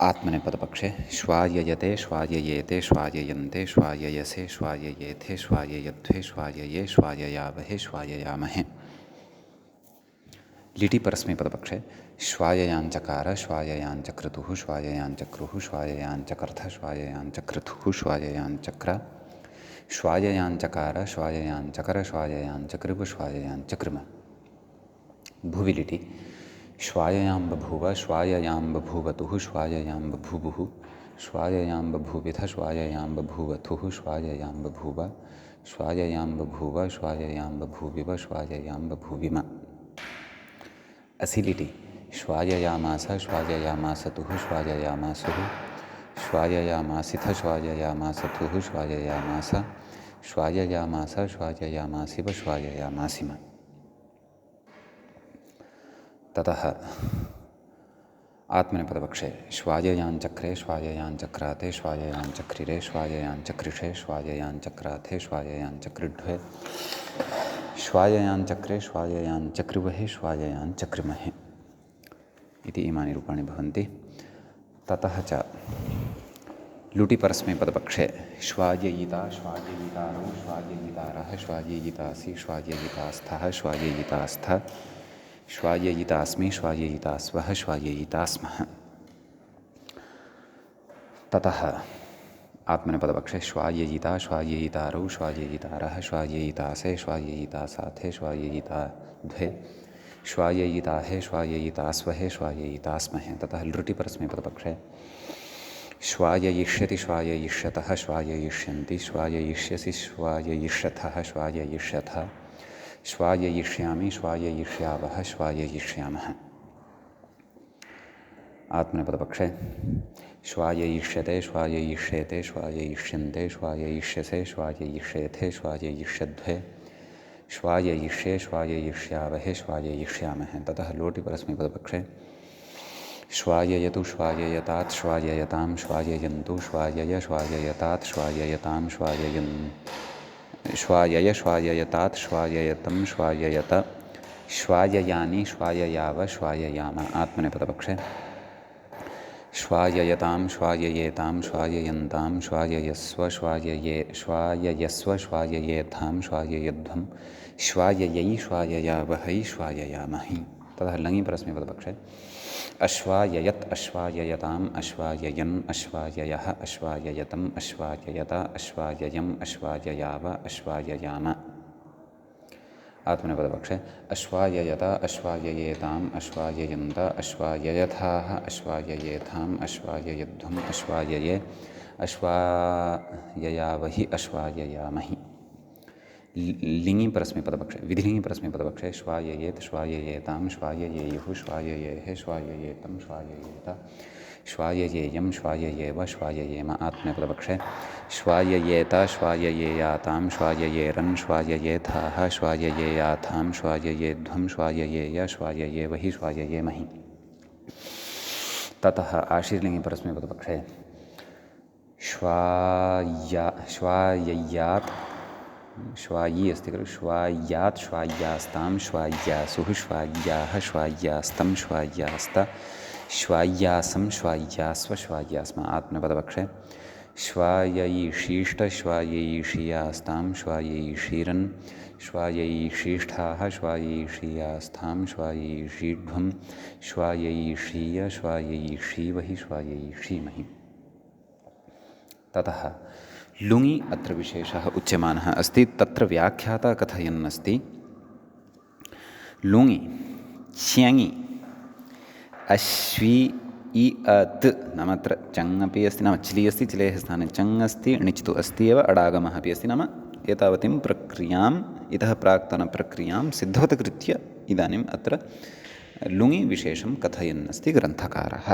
आत्मनेपदपक्षे श्वाययते श्वाययेते श्वाययन्ते श्वाययसे श्वाययेथे श्वाययध्वे श्वायये श्वाययावहे श्वाययामहे। लिटि परस्मैपदपक्षे श्वाययाञ्चकार श्वाययाञ्चक्रतुः श्वाययाञ्चक्रुः श्वाययाञ्चकर्थ श्वाययाञ्चक्रतुः श्वाययाञ्चक्र श्वाययाञ्चकार श्वाययाञ्चकर श्वाययाञ्चकृव श्वाययाञ्चकृम। भुवि लिटि श्वाययां बभूव श्वाययां बभूवतुः श्वाययां बभूवुः श्वाययां बभूविथ श्वाययां बभूवथुः श्वाययां बभूव श्वाययां बभूव श्वाययां बभूविव श्वाययां बभूविम। असिलिटि श्वाययामास श्वाययामासतुः श्वाययामासुः श्वाययामासिथ श्वाययामासथुः श्वाययामास श्वाययामास श्वाययामासिव श्वाययामासिम। ततः आत्मनेपदपक्षे श्वाययाञ्चक्रे श्वाययाञ्चक्राते श्वाययाञ्चक्रिरे श्वाययाञ्चक्रिषे श्वाययाञ्चक्राथे श्वाययाञ्चक्रिढ्वे श्वाययाञ्चक्रे श्वाययाञ्चक्रिवहे श्वाययाञ्चक्रिमहे इति इमानि रूपाणि भवन्ति। ततः च लुटि परस्मैपदपक्षे श्वाययिता श्वाययितारौ श्वाययितारः श्वाययितासि श्वाययितास्थः श्वाययितास्थ श्वाययितास्मि श्वाययितास्वः श्वाययितास्मः। ततः आत्मनेपदपक्षे श्वाययिता श्वाययितारौ श्वाययितारः श्वाययितासे श्वाययितासाथे श्वाययिताद्वे श्वाययिताहे श्वाययितास्वहे श्वाययितास्महे। ततः लृटि परस्मैपदपक्षे श्वाययिष्यति श्वाययिष्यतः श्वाययिष्यन्ति श्वाययिष्यसि श्वाययिष्यथः श्वाययिष्यथ श्वाययिष्यामि श्वाययिष्यावः श्वाययिष्यामः। आत्मनेपदपक्षे श्वाययिष्यते श्वाययिष्येते श्वाययिष्यन्ते श्वाययिष्यसे श्वाययिष्येथे श्वाययिष्यध्वे श्वाययिष्ये श्वाययिष्यावहे श्वाययिष्यामहे। ततः लोटि परस्मैपदपक्षे श्वाययतु श्वाययतात् श्वाययतां श्वाययन्तु श्वायय श्वाययतात् श्वाययतां श्वाययन् श्वायय श्वाययतात् श्वाययतं श्वाययत श्वाययानि श्वाययाव श्वाययाम। आत्मनेपदपक्षे श्वाययतां श्वाययेतां श्वाययन्तां श्वाययस्व श्वाययस्व श्वाययेथां श्वाययध्वं श्वाययै श्वाययावहै श्वाययामहि। ततः लङि परस्मैपदपक्षे अश्वाययत् अश्वाययताम् अश्वाययन् अश्वाययः अश्वाययतम् अश्वाययत अश्वाययम् अश्वाययाव अश्वाययाम। आत्मनेपदपक्षे अश्वाययत अश्वाययेताम् अश्वाययन्त अश्वाययथाः अश्वाययेथाम् अश्वाययध्वम् अश्वायये अश्वाययावहि अश्वाययामहि। लिङि परस्मैपदपक्षे विधिलिङि परस्मैपदपक्षे श्वाययेत् श्वाययेतां श्वाययेयुः श्वाययेः श्वाययेतं श्वाययेत श्वाययेयं श्वाययेव श्वाययेम। आत्मनेपदपक्षे श्वाययेत श्वाययेयातां श्वाययेरन् श्वाययेथाः श्वाययेयाथां श्वाययेध्वं श्वाययेय श्वाययेवहि श्वाययेमहि। ततः आशीर्लिङि परस्मैपदपक्षे श्वायय्यात् श्वायी अस्ति खलु श्वाय्यात् श्वाय्यास्तां श्वाय्यासुः श्वाय्याः श्वाय्यास्तं श्वाय्यास्त श्वाय्यासं श्वाय्यास्व श्वाय्यास्म। आत्मनेपदपक्षे श्वायैषीष्ट श्वायैषीयास्तां श्वायैषीरन् श्वायैषीष्ठाः श्वायैषीयास्थां श्वायैषीढ्वं श्वायैषीय श्वायैषीवहि श्वायैषीमहि। ततः लुङि अत्र विशेषः उच्यमानः अस्ति। तत्र व्याख्याता कथयन्नस्ति लुङि च्यङि अश्वी इ अत् नाम अत्र चङ् अपि अस्ति, नाम चिलि अस्ति, चिलेः स्थाने चङ् अस्ति, णिच् तु अस्ति एव, अडागमः अपि अस्ति। नाम एतावतीं प्रक्रियाम् इतः प्राक्तनप्रक्रियां सिद्धवत्कृत्य इदानीम् अत्र लुङि विशेषं कथयन्नस्ति ग्रन्थकारः।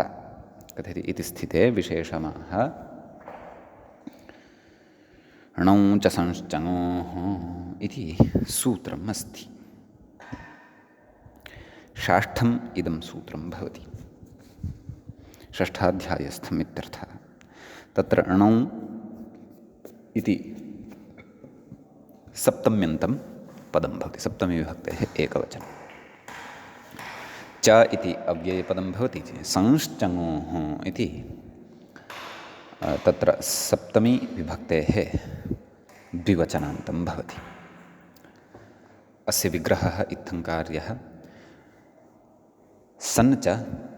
कथयति इति स्थिते विशेषमाह णौ च संश्चङोः इति सूत्रम् अस्ति। षष्ठम् इदं सूत्रं भवति, षष्ठाध्यायस्थम् इत्यर्थः। तत्र णौ इति सप्तम्यन्तं पदं भवति, सप्तमीविभक्तेः एकवचनं। च इति अव्ययपदं भवति, संश्चङोः इति तत्र सप्तमी विभक्तेः द्विवचनान्तं भवति। अस्य विग्रहः इत्थङ्कार्यः सन् च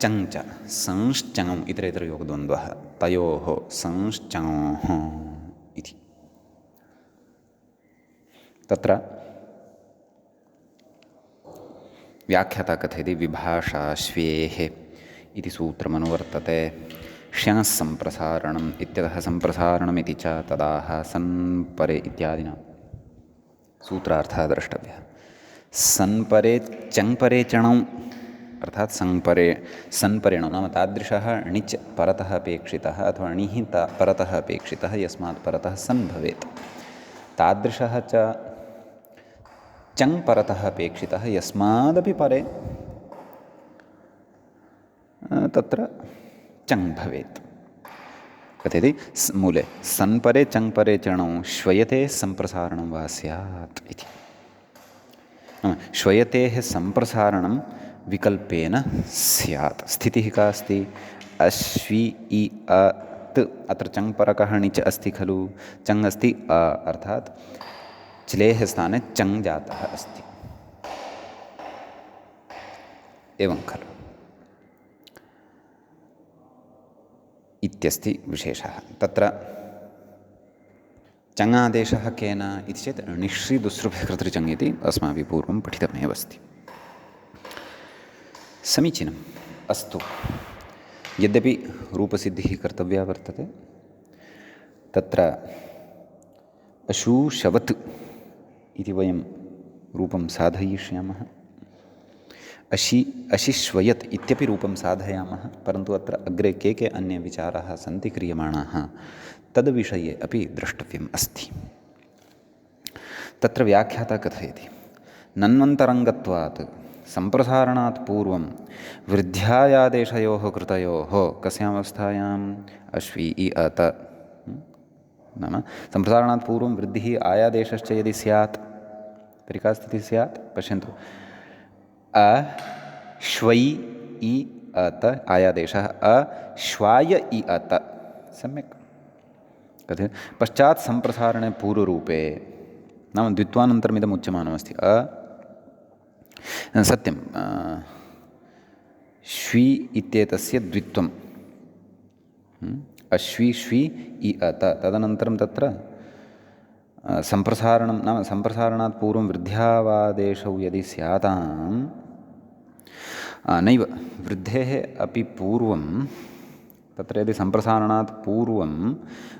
चङ् च संश्चङौ इतरेतरयोगद्वन्द्वः तयोः संश्चङोः इति। तत्र व्याख्याता कथयति विभाषाश्वेः इति सूत्रमनुवर्तते। श्यङः सम्प्रसारणम् इत्यतः सम्प्रसारणमिति च तदाह सन्परे इत्यादिना सूत्रार्थः द्रष्टव्यः। सन्परे चङ्परे चणौ अर्थात् सन्परेणौ नाम तादृशः णिच् परतः अपेक्षितः अथवा णिः परतः अपेक्षितः यस्मात् परतः सन् भवेत्, तादृशः च चङ् परतः अपेक्षितः यस्मादपि परे तत्र चङ् भवेत्। कथयति मूले सन्परे चङ्परे चणौ श्वयते सम्प्रसारणं वा स्यात् इति। श्वयतेः सम्प्रसारणं विकल्पेन स्यात्। स्थितिः का अस्ति? अश्वि इ अत्, अत्र चङ् परकः णिच् अस्ति खलु, चङ् अस्ति अ अर्थात् चिलेः स्थाने चङ् जातः अस्ति, एवं खलु इत्यस्ति विशेषः। तत्र चङादेशः केन इति चेत् णिश्रिदुस्रुभकृतृचङ् इति अस्माभिः पूर्वं पठितमेव अस्ति। समीचीनम्, अस्तु। यद्यपि रूपसिद्धिः कर्तव्या वर्तते, तत्र अशूशवत् इति वयं रूपं साधयिष्यामः। अशिश्वयत् इत्यपि रूपं साधयामः, परन्तु अत्र अग्रे के अन्ये विचाराः सन्ति क्रियमाणाः तद्विषये अपि द्रष्टव्यम् अस्ति। तत्र व्याख्याता कथयति नन्वन्तरङ्गत्वात् सम्प्रसारणात् पूर्वं वृद्ध्यायादेशयोः कृतयोः कस्यावस्थायाम् अश्वि इ अत नाम सम्प्रसारणात् पूर्वं वृद्धिः आयादेशश्च यदि स्यात् तर्हि का स्थितिः स्यात् पश्यन्तु। अश्वै इ अत आयादेशः अश्वाय इ अत सम्यक् कथयति। पश्चात् सम्प्रसारणे पूर्वरूपे नाम द्वित्वानन्तरमिदम् उच्यमानमस्ति। सत्यं श्वी इत्येतस्य द्वित्वम् अश्वी श्वी इ अत, तदनन्तरं तत्र सम्प्रसारणं नाम सम्प्रसारणात् पूर्वं वृद्ध्यावादेशौ यदि स्यातां नैव वृद्धेः अपि पूर्वं तत्र यदि सम्प्रसारणात् पूर्वं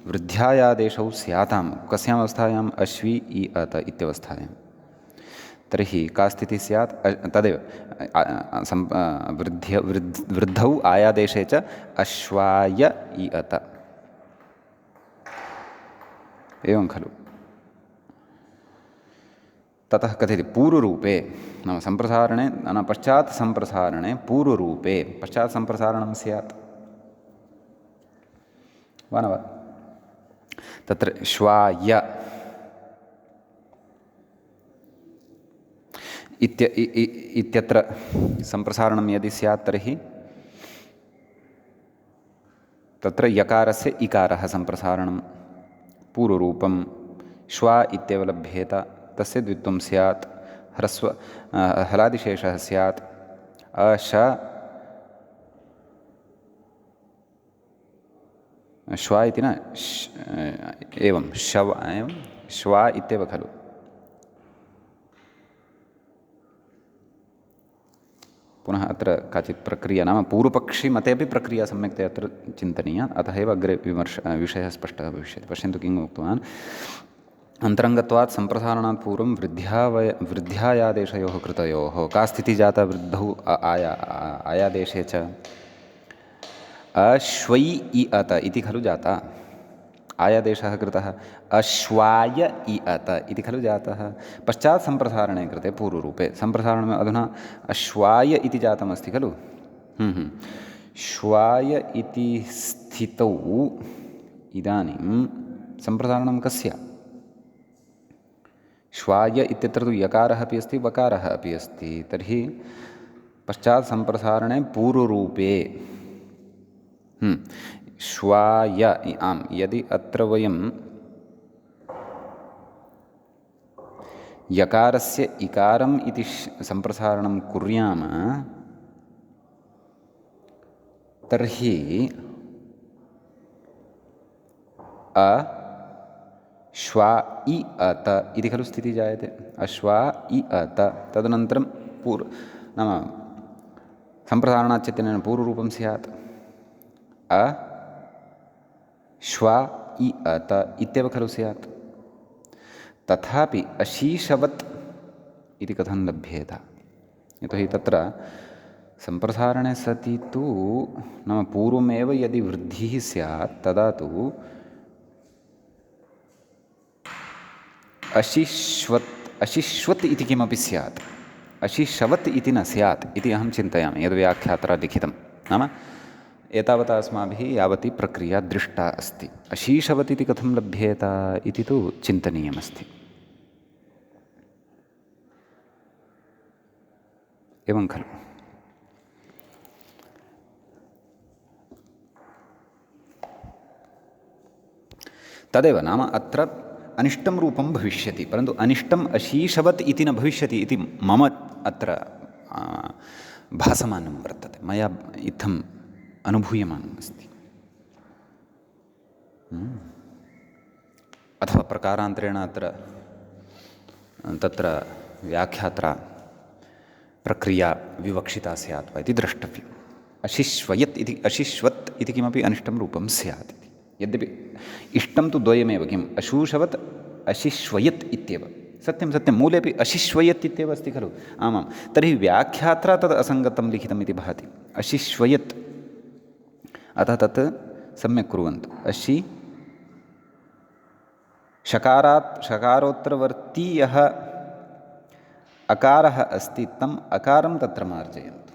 वृद्ध्यायादेशौ स्यातां कस्यावस्थायाम् अश्वि इ अत इत्यवस्थायां, तर्हि का स्थितिः स्यात्? तदेव वृद्धौ आयादेशे च अश्वाय इ अत, एवं खलु। ततः कथयति पूर्वरूपे नाम सम्प्रसारणे नाम पश्चात् सम्प्रसारणे पूर्वरूपे पश्चात् सम्प्रसारणं स्यात् वा न वा? तत्र श्वाय इत्यत्र सम्प्रसारणं यदि स्यात् तर्हि तत्र यकारस्य इकारः सम्प्रसारणं पूर्वरूपं श्वा इत्येव लभ्येत तस्य द्वित्वं स्यात् हलादिशेषः स्यात् अश श्वा इति न एवं श्वा इत्येव खलु पुनः अत्र काचित् प्रक्रिया नाम पूर्वपक्षिमते अपि प्रक्रिया सम्यक्तया अत्र चिन्तनीया अतः एव अग्रे विषयः स्पष्टः भविष्यति पश्यन्तु किम् उक्तवान् अन्तरङ्गत्वात् सम्प्रसारणात् पूर्वं वृद्ध्यायादेशयोः कृतयोः का स्थितिः जाता वृद्धौ आयादेशे च अश्वै इ अत इति खलु जाता आयादेशः कृतः अश्वाय इ अत इति खलु जातः पश्चात् सम्प्रसारणे कृते पूर्वरूपे सम्प्रसारणम् अधुना अश्वाय इति जातमस्ति खलु श्वाय इति स्थितौ इदानीं सम्प्रसारणं कस्य श्वाय इत्यत्र तु यकारः अपि अस्ति वकारः अपि अस्ति तर्हि पश्चात् सम्प्रसारणे पूर्वरूपे श्वाय आम् यदि अत्र वयं यकारस्य इकारम् इति सम्प्रसारणं कुर्याम तर्हि श्वा इ अत इति खलु स्थितिः जायते अश्वा इ अत तदनन्तरं नाम सम्प्रसारणाच्चित्तेन पूर्वरूपं स्यात् श्वा इ अत इत्येव खलु स्यात् तथापि अशीशवत् इति कथं लभ्येत यतोहि तत्र सम्प्रसारणे सति तु नाम पूर्वमेव यदि वृद्धिः स्यात् तदा तु अशिश्वत् इति किमपि स्यात् अशिशवत् इति न स्यात् इति अहं चिन्तयामि यद्व्याख्यात्रा लिखितं नाम एतावता अस्माभिः यावती प्रक्रिया दृष्टा अस्ति अशीशवत् इति कथं लभ्येत इति तु चिन्तनीयमस्ति एवं खलु तदेव नाम अत्र अनिष्टं रूपं भविष्यति परन्तु अनिष्टम् अशीशवत् इति न भविष्यति इति मम अत्र भासमानं वर्तते मया इत्थम् अनुभूयमानम् अस्ति अथवा प्रकारान्तरेण अत्र तत्र व्याख्यात्रा प्रक्रिया विवक्षिता स्यात् वा इति द्रष्टव्यम् अशिश्वत् इति किमपि अनिष्टं रूपं स्यात् इति यद्यपि इष्टं तु द्वयमेव किम् अशूषवत् अशिश्वयत् इत्येव सत्यं सत्यं मूलेपि अशिश्वयत् इत्येव अस्ति खलु आमां तर्हि व्याख्यात्रा तद् असङ्गतं लिखितम् इति भाति अशिश्वयत् अतः तत् सम्यक् कुर्वन्तु शकारोत्तरवर्ती यः अकारः अस्ति तम् अकारं तत्र मार्जयन्तु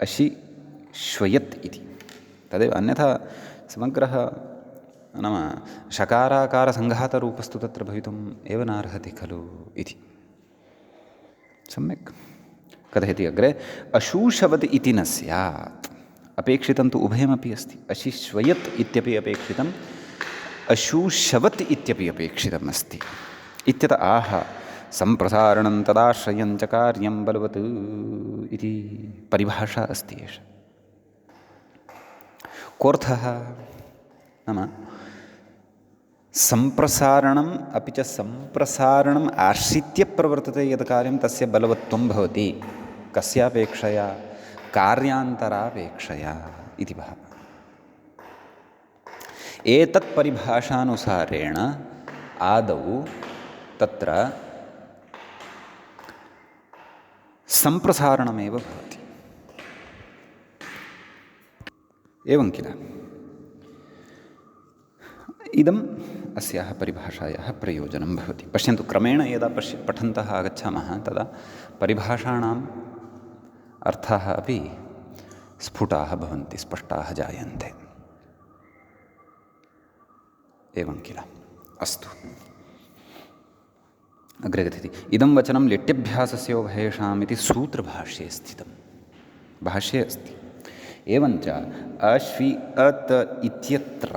अशिश्वयत् इति तदेव अन्यथा समग्रः नाम शकाराकारसङ्घातरूपस्तु तत्र भवितुम् एव नार्हति खलु इति सम्यक् कथयति अग्रे अशूषवत् इति न स्यात् अपेक्षितं तु उभयमपि अस्ति अशिश्वयत् इत्यपि अपेक्षितम् अशूषवत् इत्यपि अपेक्षितम् अस्ति इत्यत आह सम्प्रसारणं तदाश्रयं च कार्यं बलवत् इति परिभाषा अस्ति एषा कोऽर्थः नाम सम्प्रसारणम् अपि च सम्प्रसारणम् आश्रित्य प्रवर्तते यत् कार्यं तस्य बलवत्वं भवति कस्यापेक्षया कार्यान्तरापेक्षया इति भावः एतत् परिभाषानुसारेण आदौ तत्र सम्प्रसारणमेव भवति एवं किल इदम् अस्याः परिभाषायाः प्रयोजनं भवति पश्यन्तु क्रमेण यदा पठन्तः आगच्छामः तदा परिभाषाणाम् अर्थाः अपि स्फुटाः भवन्ति स्पष्टाः जायन्ते एवं किल अस्तु अग्रे गच्छति इदं वचनं लिट्यभ्यासस्योभयेषाम् इति सूत्रभाष्ये स्थितं भाष्ये अस्ति एवञ्च अश्वि अत इत्यत्र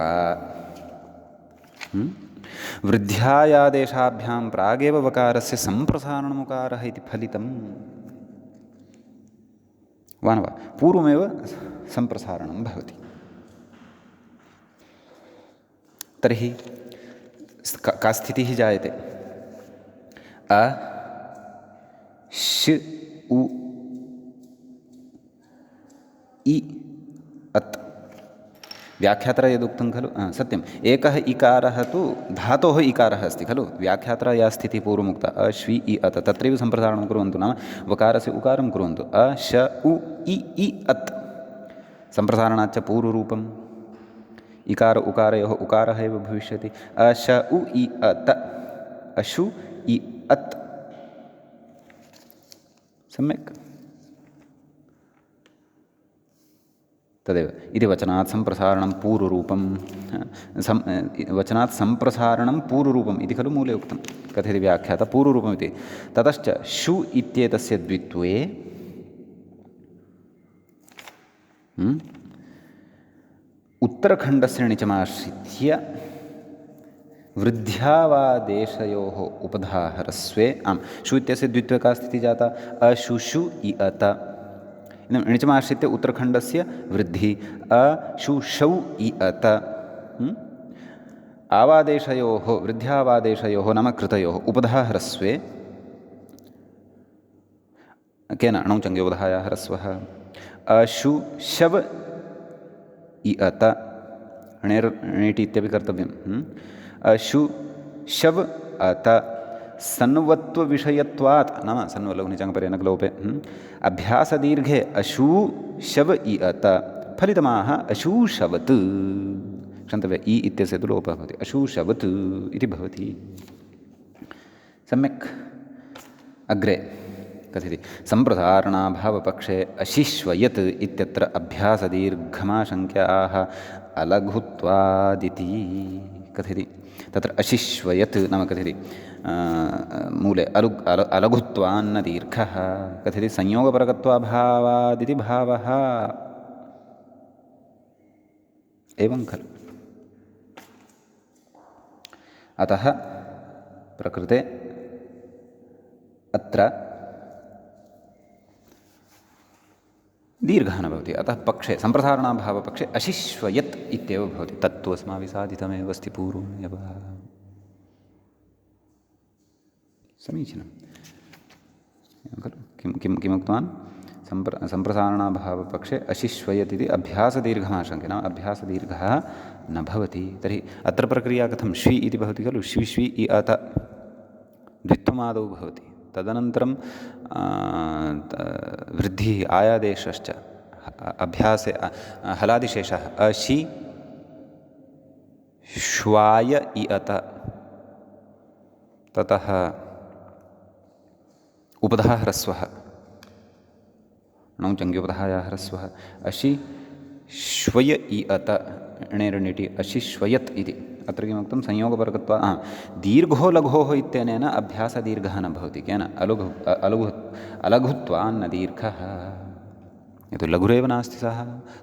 वृद्ध्यायादेशाभ्यां प्रागेव वकारस्य सम्प्रसारणमुकारः इति फलितम् वा न वा पूर्वमेव सम्प्रसारणं भवति तर्हि का स्थितिः जायते अ श उ इ अत् व्याख्यात्रा यदुक्तं खलु सत्यम् एकः इकारः तु धातोः इकारः अस्ति खलु व्याख्यात्रा या स्थितिः पूर्वमुक्ता अश्वि इ अत् तत्रैव सम्प्रसारणं कुर्वन्तु नाम वकारस्य उकारं कुर्वन्तु अ श उ इ अत् सम्प्रसारणाच्च पूर्वरूपम् इकार उकारयोः उकारः एव भविष्यति अ श उ इ अत अशु इ अत् सम्यक् तदेव इति वचनात् सम्प्रसारणं पूर्वरूपं वचनात् सम्प्रसारणं पूर्वरूपम् इति खलु मूले उक्तं कथयति व्याख्याता पूर्वरूपमिति ततश्च शु इत्येतस्य द्वित्वे उत्तरखण्डस्य णिचमाश्रित्य वृद्ध्यावादेशयोः उपधाहरस्वे शु इत्यस्य द्वित्वे का स्थितिः जाता अशुषु इ अत णिचमाश्रित्य उत्तरखण्डस्य वृद्धि अशुषौ इ अत आवादेशयोः वृद्ध्यावादेशयोः नाम कृतयोः उपधाहरस्वे केन अणुचङ्ग्योपधायाः ह्रस्वः अशुशव इ अत णेटि इत्यपि कर्तव्यम् अशुशव अत सन्वत्वविषयत्वात् नाम सन्वलघुनिचाङ्गपर्यनक लोपे अभ्यासदीर्घे अशूशव इ अत फलितमाह अशूशवत् क्षन्तव्य इ इत्यस्य तु लोपः भवति अशूशवत् इति भवति सम्यक् अग्रे कथयति सम्प्रसारणाभावपक्षे अशिश्वयत् इत्यत्र अभ्यासदीर्घमाशङ्क्याः अलघुत्वादिति कथयति तत्र अशिश्वयत् नाम कथयति मूले अलघुत्वान्न दीर्घः कथयति संयोगपरकत्वाभावादिति भावः एवं खलु अतः प्रकृते अत्र दीर्घः न भवति अतः पक्षे सम्प्रसारणाभावपक्षे अशिश्वयत् इत्येव भवति तत्तु अस्माभिः साधितमेव अस्ति पूर्वमेव समीचीनं खलु किमुक्तवान् सम्प्रसारणाभावपक्षे अशिश्वयत् इति अभ्यासदीर्घमाशङ्क्य नाम अभ्यासदीर्घः न भवति तर्हि अत्र प्रक्रिया कथं श्वि इति भवति खलु श्वि श्वि इ अत द्वित्वमादौ भवति तदनन्तरं वृद्धिः आयादेशश्च अभ्यासे हलादिशेषः अशि श्वाय इ अत ततः उपधः ह्रस्वः णौचङ्ग्योपधायाः ह्रस्वः अशि श्वय इ अत णेरण्यटि अशिश्वयत् इति अत्र किमुक्तं संयोगपरकत्वा दीर्घो लघोः इत्यनेन अभ्यासदीर्घः न भवति केन अलघुत्वान्न दीर्घः यतो लघुरेव नास्ति सः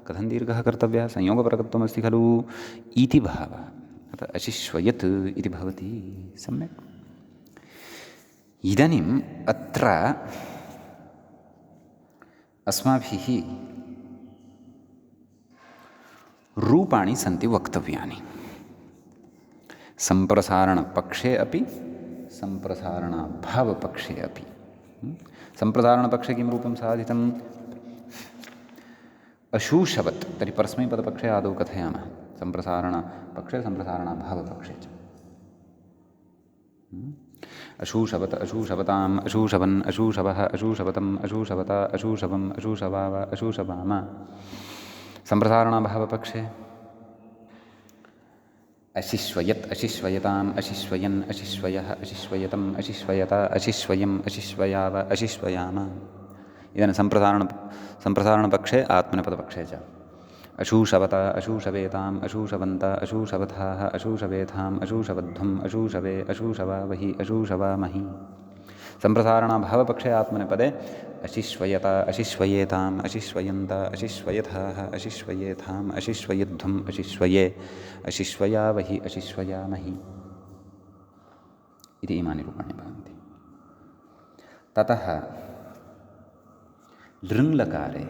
कथं दीर्घः कर्तव्यः संयोगपरकत्वमस्ति खलु इति भावः अतः अशिश्वयत् इति भवति सम्यक् इदानीम् अत्र अस्माभिः रूपाणि सन्ति वक्तव्यानि सम्प्रसारणपक्षे अपि सम्प्रसारणाभावपक्षे अपि सम्प्रसारणपक्षे किं रूपं साधितम् अशूशवत् तर्हि परस्मैपदपक्षे आदौ कथयामः सम्प्रसारणपक्षे सम्प्रसारणाभावपक्षे च अशूशवत् अशूशवताम् अशूशवन् अशूशवः अशूशवतम् अशूशवता अशूशवम् अशूशवाव अशूशवाम सम्प्रसारणाभावपक्षे अशिश्वयत् अशिश्वयताम् अशिश्वयन् अशिश्वयः अशिश्वयतम् अशिश्वयता अशिश्वयम् अशिश्वयाव अशिश्वयाम इदानीं सम्प्रसारणपक्षे आत्मनेपदपक्षे च अशूशवता अशूशवेताम् अशूशवन्त अशूशवथाः अशूशवेथाम् अशूशवध्वम् अशूशवे अशूशवावहि अशूशवामहि सम्प्रसारणाभावपक्षे आत्मनेपदे अशिश्वयत अशिश्वयेताम् अशिश्वयन्त अशिश्वयथाः अशिश्वयेथाम् अशिश्वयध्वम् अशिश्वये अशिश्वयावहि अशिश्वयामहि इति इमानि रूपाणि भवन्ति। ततः लृङ्लकारे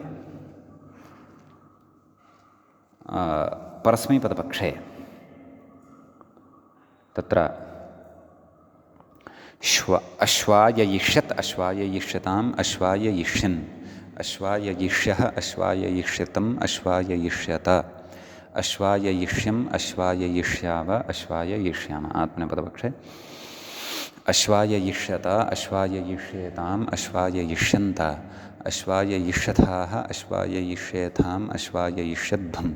परस्मैपदपक्षे तत्र अश्वाययिष्यत् अश्वाययिष्यताम् अश्वाययिष्यन् अश्वाययिष्यः अश्वाययिष्यतम् अश्वाययिष्यत अश्वाययिष्यम् अश्वाययिष्याव अश्वाययिष्याम आत्मनेपदपक्षे अश्वाययिष्यत अश्वाययिष्येताम् अश्वाययिष्यन्त अश्वाययिष्यथाः अश्वाययिष्येथाम् अश्वाययिष्यध्वम्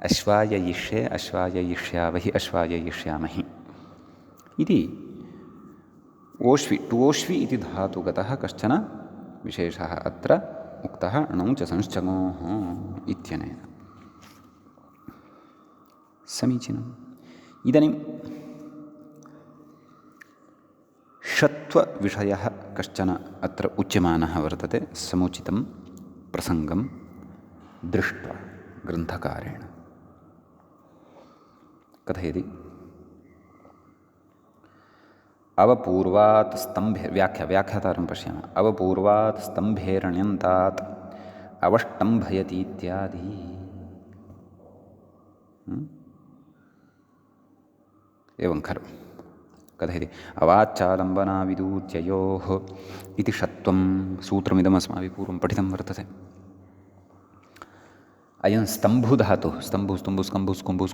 अश्वाययिष्ये अश्वाययिष्यावहि अश्वाययिष्यामहि इति ओष्वि टुओष्वि इति धातुगतः कश्चन विशेषः अत्र उक्तः णौ च संश्चमोः इत्यनेन। समीचीनम्। इदानीं षत्वविषयः कश्चन अत्र उच्यमानः वर्तते समुचितं प्रसङ्गं दृष्ट्वा ग्रन्थकारेण। कथयति अवपूर्वात् स्तम्भे व्याख्यातारं पश्यामः। अवपूर्वात् स्तम्भेरण्यन्तात् अवष्टम्भयतीत्यादि। एवं खलु कथयति अवाच्चालम्बनाविदूत्ययोः इति षत्वं सूत्रमिदमस्माभिः पूर्वं पठितं वर्तते। अयं स्तम्भुधातुः स्तम्भु स्तुम्भु स्कम्भु स्कुम्भु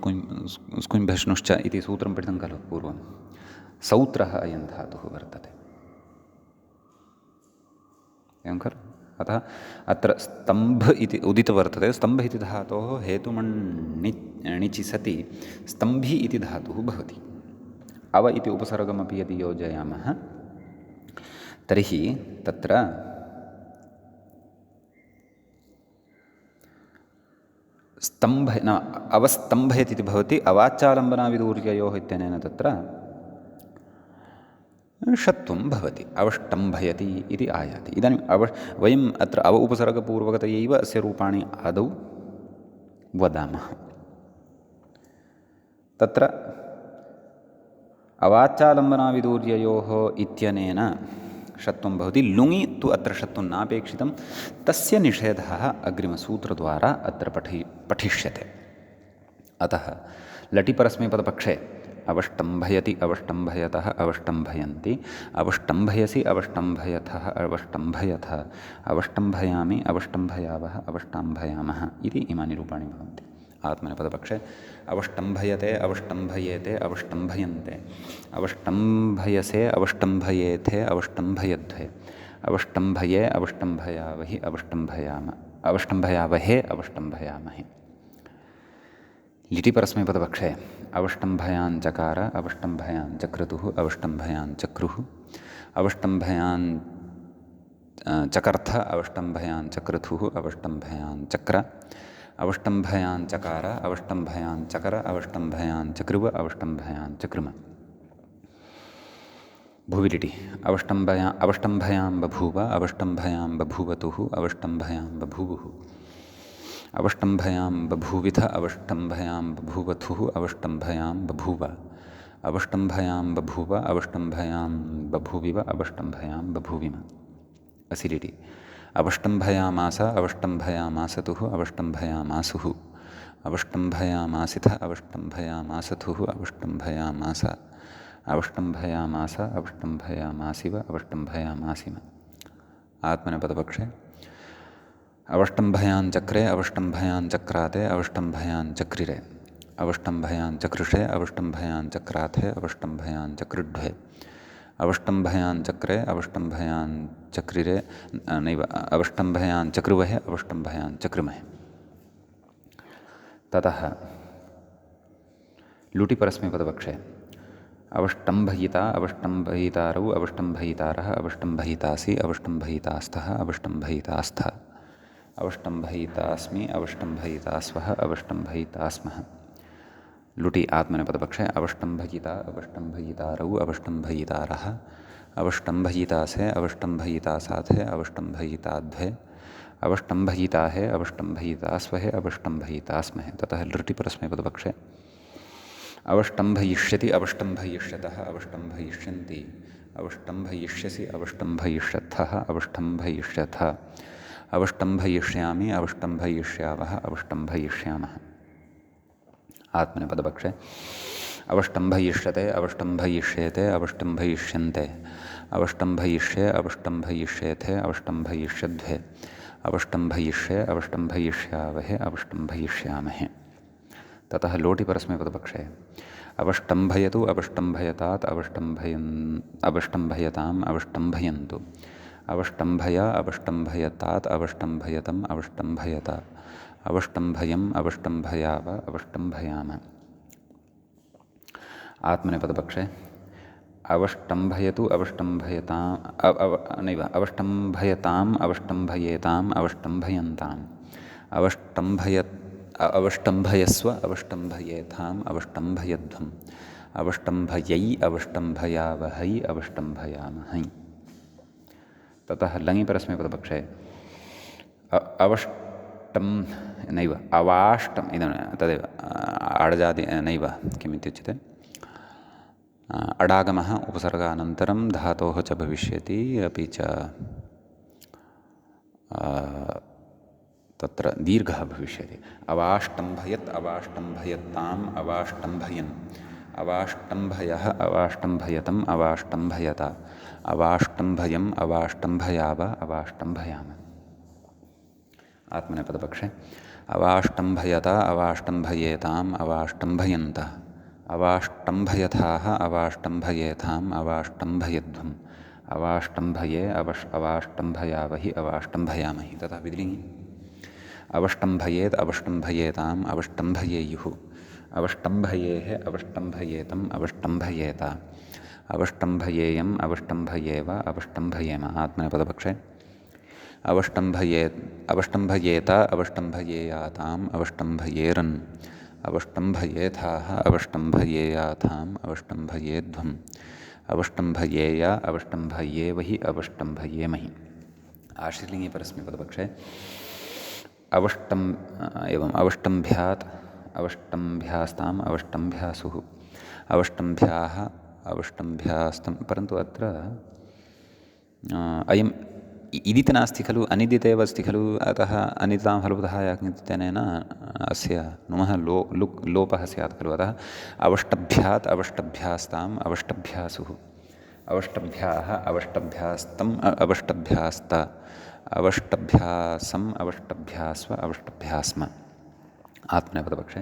स्कुम्भश्नुश्च इति सूत्रं पठितं खलु पूर्वं। सौत्रः अयं धातुः वर्तते। एवं खलु। अतः अत्र स्तम्भ इति उदित वर्तते। स्तम्भ इति धातोः हेतुमण्णिचि सति स्तम्भि इति धातुः भवति। अव इति उपसर्गमपि यदि योजयामः तर्हि तत्र स्तम्भ न अवस्तम्भयति इति भवति। अवाच्चालम्बनाविदूर्ययोः इत्यनेन तत्र षत्वं भवति। अवष्टम्भयति इति आयाति। इदानीं वयम् अत्र अव उपसर्गपूर्वकतयैव अस्य रूपाणि आदौ वदामः। तत्र अवाच्चालम्बनाविदूर्ययोः इत्यनेन षत्वं भवति। लुङि तु अत्र षत्वं नापेक्षितं। तस्य निषेधः अग्रिमसूत्रद्वारा अत्र पठिष्यते। अतः लटिपरस्मैपदपक्षे अवष्टम्भयति अवष्टम्भयतः अवष्टम्भयन्ति अवष्टम्भयसि अवष्टम्भयथः अवष्टम्भयथ अवष्टम्भयामि अवष्टम्भयावः अवष्टम्भयामः इति इमानि रूपाणि भवन्ति। आत्मनेपदपक्षे अवष्टम्भयते अवष्टम्भयेते अवष्टम्भयन्ते अवष्टम्भयसे अवष्टम्भयेथे अवष्टम्भयध्वे अवष्टम्भये अवष्टम्भयावहि अवष्टम्भयावहे अवष्टम्भयामहे। लिटिपरस्मैपदपक्षे अवष्टम्भयान् चकार अवष्टम्भयान् चक्रतुः अवष्टम्भयान् चक्रुः अवष्टम्भयान् चकर्थ अवष्टम्भयान् चक्रतुः अवष्टम्भयान् चक्र अवष्टम्भयान् चकार अवष्टम्भयान् चकर अवष्टम्भयान् चक्रुव अवष्टम्भयान् चक्रुम। भुविलिटि अवष्टम्भयां बभूव अवष्टम्भयां बभूवतुः अवष्टम्भयां बभूवुः अवष्टम्भयां बभूविथ अवष्टम्भयां बभूवथुः अवष्टम्भयां बभूव अवष्टम्भयां बभूव अवष्टम्भयां बभूविव अवष्टम्भयां बभूविम। असिलिटि अवष्टम्भयामास अवष्टम्भयामासतुः अवष्टम्भयामासुः अवष्टम्भयामासिथ अवष्टम्भयामासथुः अवष्टम्भयामास अवष्टम्भयामास अवष्टम्भयामासिव अवष्टम्भयामासिम। आत्मनेपदपक्षे अवष्टम्भयान् चक्रे अवष्टम्भयान् चक्राते अवष्टम्भयान् चक्रिरे अवष्टम्भयान् चक्रुषे अवष्टम्भयान् चक्राथे अवष्टम्भयान् चक्रुड्वे अवष्टम्भयान् चक्रे अवष्टम्भयान् चक्रिरे नैव अवष्टम्भयान् चक्रुवहे अवष्टम्भयान् चक्रुमहे। ततः लुटिपरस्मैपदपक्षे अवष्टम्भयिता अवष्टम्भयितारौ अवष्टम्भयितारः अवष्टम्भयितासि अवष्टम्भयितास्तः अवष्टम्भयितास्थ अवष्टम्भयितास्मि अवष्टम्भयितास्वः अवष्टम्भयितास्मः। लुटि आत्मनेपदपक्षे अवष्टम्भयिता अवष्टम्भयितारौ अवष्टम्भयितारः अवष्टम्भयिता से अवष्टम्भयिता साथ है अवष्टम्भयिता द्वे अवष्टम्भयिता है अवष्टम्भयिता स्व है अवष्टम्भयिता स्म है। ततः लृटि परस्मैपदपक्षे अवष्टम्भयिष्यति अवष्टम्भयिष्यतः अवष्टम्भयिष्यन्ति अवष्टम्भयिष्यसि अवष्टम्भयिष्यथः अवष्टम्भयिष्यथ अवष्टम्भयिष्यामि अवष्टम्भयिष्यावः अवष्टम्भयिष्यामः। आत्मनेपदपक्षे अवष्टम्भयिष्यते अवष्टम्भयिष्येते अवष्टम्भयिष्यन्ते अवष्टम्भयिष्ये अवष्टम्भयिष्येथे अवष्टम्भयिष्यद्वे अवष्टम्भयिष्ये अवष्टम्भयिष्यावहे अवष्टम्भयिष्यामहे। ततः लोटि परस्मैपदपक्षे अवष्टम्भयतु अवष्टम्भयतात् अवष्टम्भयताम् अवष्टम्भयन्तु अवष्टम्भय अवष्टम्भयतात् अवष्टम्भयतम् अवष्टम्भयत अवष्टम्भयम् अवष्टम्भयाव अवष्टम्भयाम। आत्मनेपदपक्षे अवष्टम्भयतु अवष्टम्भयताम् अवष्टम्भयताम् अवष्टम्भयेताम् अवष्टम्भयन्ताम् अवष्टम्भयस्व अवष्टम्भयेथाम् अवष्टम्भयध्वम् अवष्टम्भयै अवष्टम्भयावहै अवष्टम्भयामहै। ततः लङि परस्मैपदपक्षे अवष्टं नैव अवाष्टम् इदं तदेव आडजादि नैव किमित्युच्यते अडागमः उपसर्गानन्तरं धातोः च भविष्यति अपि च तत्र दीर्घः भविष्यति। अवाष्टम्भयत् अवाष्टम्भयत्ताम् अवाष्टम्भयन् अवाष्टम्भयः अवाष्टम्भयतम् अवाष्टम्भयत अवाष्टम्भयम् अवाष्टम्भयाव अवाष्टम्भयाम। आत्मनेपदपक्षे अवाष्टम्भयत अवाष्टम्भयेताम् अवाष्टम्भयन्तः अवाष्टम्भयथाः अवाष्टम्भयेथाम् अवाष्टम्भयध्वम् अवाष्टम्भये अवाष्टम्भयावहि अवाष्टम्भयामहि। तथा विधिलिङ्गि अवष्टम्भयेत् अवष्टम्भयेताम् अवष्टम्भयेयुः अवष्टम्भयेः अवष्टम्भयेतम् अवष्टम्भयेत अवष्टम्भयेयम् अवष्टम्भयेव अवष्टम्भयेम। आत्मनेपदपक्षे अवष्टम्भयेत अवष्टम्भयेयाताम् अवष्टम्भयेरन् अवष्टम्भयेथाः अवष्टम्भयेयाथाम् अवष्टम्भयेध्वम् अवष्टम्भयेय अवष्टम्भयेवहि अवष्टम्भयेमहि। आश्रितलिङ्गे परस्मैपदपक्षे एवम् अवष्टम्भ्यात् अवष्टम्भ्यास्ताम् अवष्टम्भ्यासुः अवष्टम्भ्याः अवष्टम्भ्यास्तं। परन्तु अत्र अयम् इदिति नास्ति खलु अनिदिते एव अस्ति खलु। अतः अनिदितां फलवतः याज्ञित्यनेन अस्य नुमः लोपः स्यात् खलु। अतः अवष्टभ्यात् अवष्टभ्यास्ताम् अवष्टभ्यासुः अवष्टभ्याः अवष्टभ्यास्तम् अवष्टभ्यास्त अवष्टभ्यासम् अवष्टभ्यास्व अवष्टभ्यास्म। आत्मनेपदपक्षे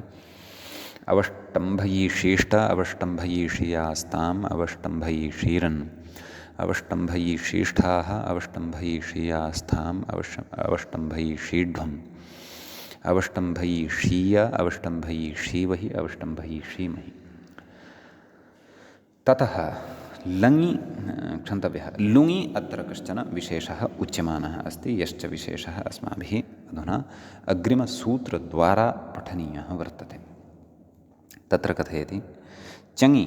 अवष्टम्भयीषीष्ट अवष्टम्भयीषीयास्ताम् अवष्टम्भयीषीरन् अवष्टम्भयीषीष्ठाः अवष्टम्भयीषीयास्थाम् अवष्टम्भयीषीढ्वम् अवष्टम्भयीषीय अवष्टम्भयीषीवहि अवष्टम्भयीषीमहि। ततः लङि क्षन्तव्यः लुङि अत्र कश्चन विशेषः उच्यमानः अस्ति यश्च विशेषः अस्माभिः अधुना अग्रिमसूत्रद्वारा पठनीयः वर्तते। तत्र कथयति चङि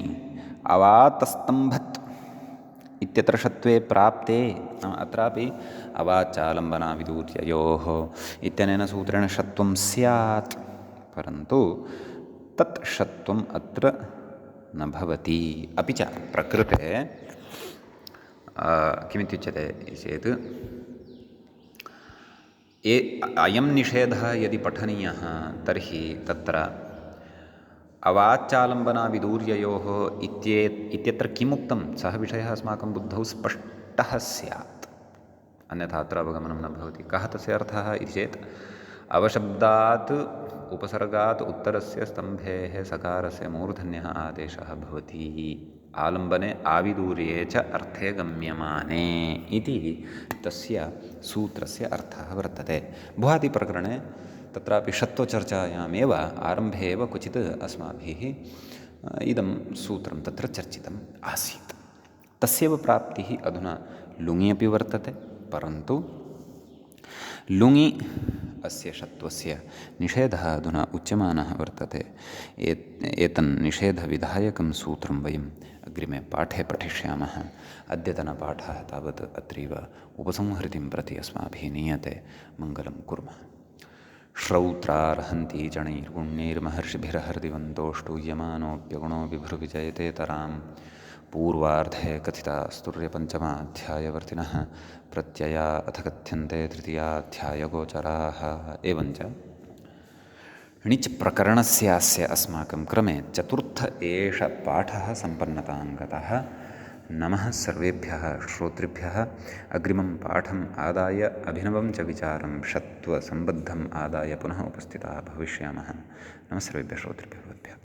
अवातस्तम्भत् इत्यत्र षत्वे प्राप्ते। अत्रापि अवाचालम्बनाविदूर्ययोः इत्यनेन सूत्रेण षत्वं स्यात् परन्तु तत् षत्वम् अत्र न भवति। अपि च प्रकृते किमित्युच्यते चेत् अयं निषेधः यदि पठनीयः तर्हि तत्र अवाचालम्बनाविदूर्ययोः इत्यत्र किमुक्तं सः विषयः अस्माकं बुद्धौ स्पष्टः स्यात् अन्यथा अत्र अवगमनं न भवति। कः तस्य अर्थः इति चेत् अवशब्दात् उपसर्गात् उत्तरस्य स्तम्भेः सकारस्य मूर्धन्यः आदेशः भवति आलम्बने आविदूर्ये च अर्थे गम्यमाने इति तस्य सूत्रस्य अर्थः वर्तते। भुवादिप्रकरणे तत्रापि षत्वचर्चायामेव आरम्भे एव क्वचित् अस्माभिः इदं सूत्रं तत्र चर्चितम् आसीत्। तस्यैव प्राप्तिः अधुना लुङि अपि वर्तते परन्तु लुङि अस्य षत्वस्य निषेधः अधुना उच्यमानः वर्तते। एतन्निषेधविधायकं सूत्रं वयम् अग्रिमे पाठे पठिष्यामः। अद्यतनपाठः तावत् अत्रैव उपसंहृतिं प्रति अस्माभिः नीयते। मङ्गलं कुर्मः। श्रौत्रार्हन्ति चणैर्गुण्यैर्महर्षिभिरहर्दिवन्तोऽष्टूयमानोऽप्यगुणो विभुर्विजयतेतरां पूर्वार्धे कथितास्तुर्यपञ्चमाध्यायवर्तिनः प्रत्यया अथ कथ्यन्ते तृतीयाध्यायगोचराः। एवञ्च णिच् प्रकरणस्यास्य अस्माकं क्रमे चतुर्थ एष पाठः सम्पन्नतां गतः। नमः सर्वेभ्यः श्रोतृभ्यः। अग्रिमं पाठम् आदाय अभिनवं च विचारं षत्वसम्बद्धम् आदाय पुनः उपस्थिताः भविष्यामः। नमः सर्वेभ्यः श्रोतृभ्यः भवद्भ्यः।